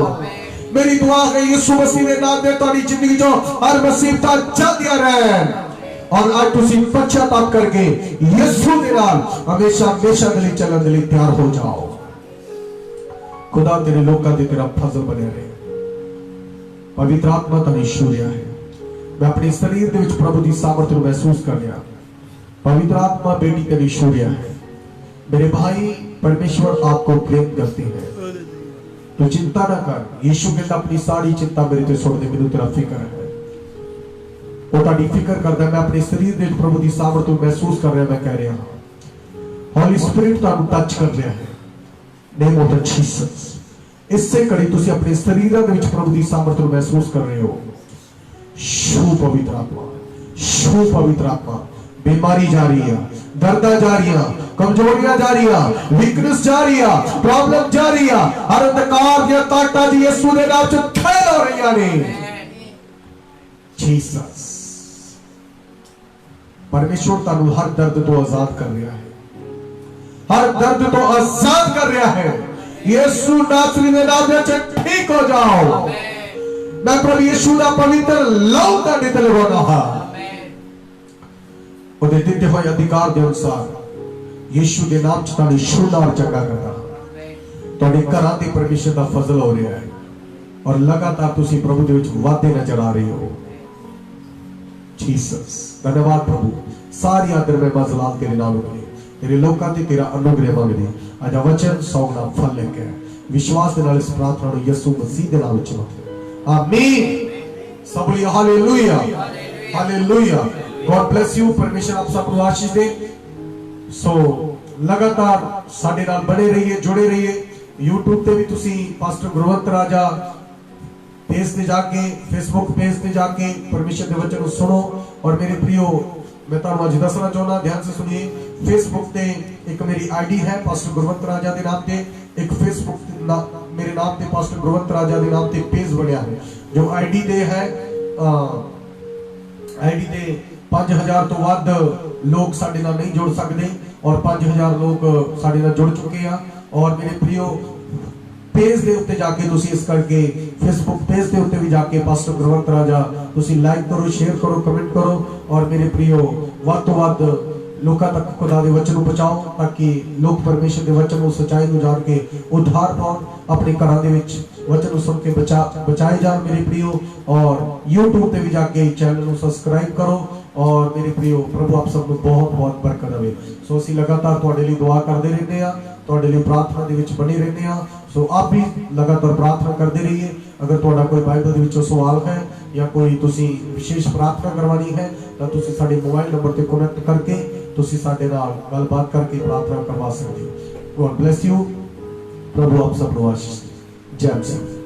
मेरी दुआ है यीशु मसीह दे नाम ते तुहाडी जिंदगी चों हर मुसीबतां चलदियां रहन और आज तुसी पश्चाताप करके यीशु दे नाल हमेशा हमेशा दे लई चलण दे लई तैयार हो जाओ। खुदा तेरे लोकां ते तेरा फजल बने रहे। पवित्र आत्मा तुहाडी शुरिया है। मैं अपने शरीर दे विच प्रभु दी सामर्थ नूं महसूस कर लिया। पवित्र आत्मा बेटी तेरी शुरिया है। मेरे भाई परमेश्वर आपको प्रेम करते हैं, तो चिंता ना कर। यीशु कहता अपनी सारी चिंता मेरे ते छोड़ दे, मैनू तेरा फिक्र है। वो ताड़ी फिक्र करता है। मैं अपने शरीर दे प्रभु दी सामर्थ नूं महसूस कर रहा, मैं कह रहा हां हॉली स्पिरिट तुहानू टच कर रहा है। Name of Jesus. इससे कड़ी तुसी अपने शरीर दे विच प्रभु दी सामर्थ नूं महसूस कर रहे हो। शू पवित्र आत्मा, शू पवित्र आत्मा। बीमारी जा रही है, दर्द जा रही है, कमजोरियां जा रही है, वीकनेस जा रही है, प्रॉब्लम जा रही है, हर अंधकार दी ताकतां जी यीशु दे नाम च फैल हो रही ने। जीसस। परमेश्वर तानू हर दर्द तो आजाद कर रहा है, हर दर्द तो आजाद कर रहा है। यीशु नासरी दे नाम च ठीक हो जाओ। मैं प्रभु यीशु दा पवित्र लहू तुहाडे ते लवाना उहदे दित्ते हुए अधिकार के अनुसार यीशु के नाम च तुहाडी शुद्ध और चंगा करदा। तुहाडे घरां ते परमेश्वर दा फजल हो रहा है और लगातार तुसी प्रभु दे विच वाधे नजर आ रहे हो। जीसस। धन्यवाद प्रभु, सारी आदर में मजलाल तेरे नाम मिले, तेरे लोकां ते तेरा अनुग्रह मंगदे अज वचन सौगना फल लेके विश्वास के नाल इस प्रार्थना नु यीशु मसीह दे नाम विच मंगदे आमीन। सब बोलिए hallelujah hallelujah. God bless you, परमेश्वर आप सबको आशीष दे। सो लगातार साडे नाल बने रहिए, जुड़े रहिए। YouTube ते भी तुसी पास्टर गुरवंत राजा पेज ते जाके, फेसबुक पेज ते जाके परमेश्वर के वचन सुनो। और मेरे प्रियो, मैं तुहानू अज दसना चाहना, ध्यान से सुनिए। फेसबुक ते एक मेरी आईडी है पास्टर गुरवंत राजा के नाम ते, एक फेसबुक मेरे नाम ते पास्टर गुरवंत राजा के नाम ते पेज बनया है। जो आईडी दे है आईडी दे 5000 तो वध लोग साडे नाल नहीं जुड़ सकते और 5000 लोग साडे नाल जुड़ चुके हैं। और मेरे प्रियो, पेज दे उत्ते जाके तुसी इस करके फेसबुक पेज दे उत्ते भी जाके पास्टर गुरवंत राजा तुसी लाइक करो, शेयर करो, कमेंट करो। और मेरे प्रियो, वध तो वध लोकां तक खुदा दे वचन पहुंचाओ ताकि लोग परमेश्वर दे वचन नूं सच्चाई नूं जान के उद्धार पाउण, अपने घरां दे विच वचन नूं सुन के बचाए जाण मेरे प्रियो। और YouTube ते भी जाके चैनल नूं सब्सक्राइब करो। और मेरे प्रियो, प्रभु आप सब नूं बहुत बहुत बरकत देवे। सो असीं लगातार तुहाडे लई दुआ करदे रहंदे आ, तुहाडे लई प्रार्थना दे विच बने रहंदे आ। सो आप भी लगातार प्रार्थना करते रहिए। अगर तुहाडा कोई बाइबल दे विचों सवाल है या कोई तुसी विशेष प्रार्थना करवानी है तो तुसी साडे मोबाइल नंबर ते कनेक्ट करके तुसी साडे नाल गलबात करके प्रार्थना करवा सकते हो। गॉड ब्लेस यू, प्रभु आप सब को आशीष दे। जय मसीह।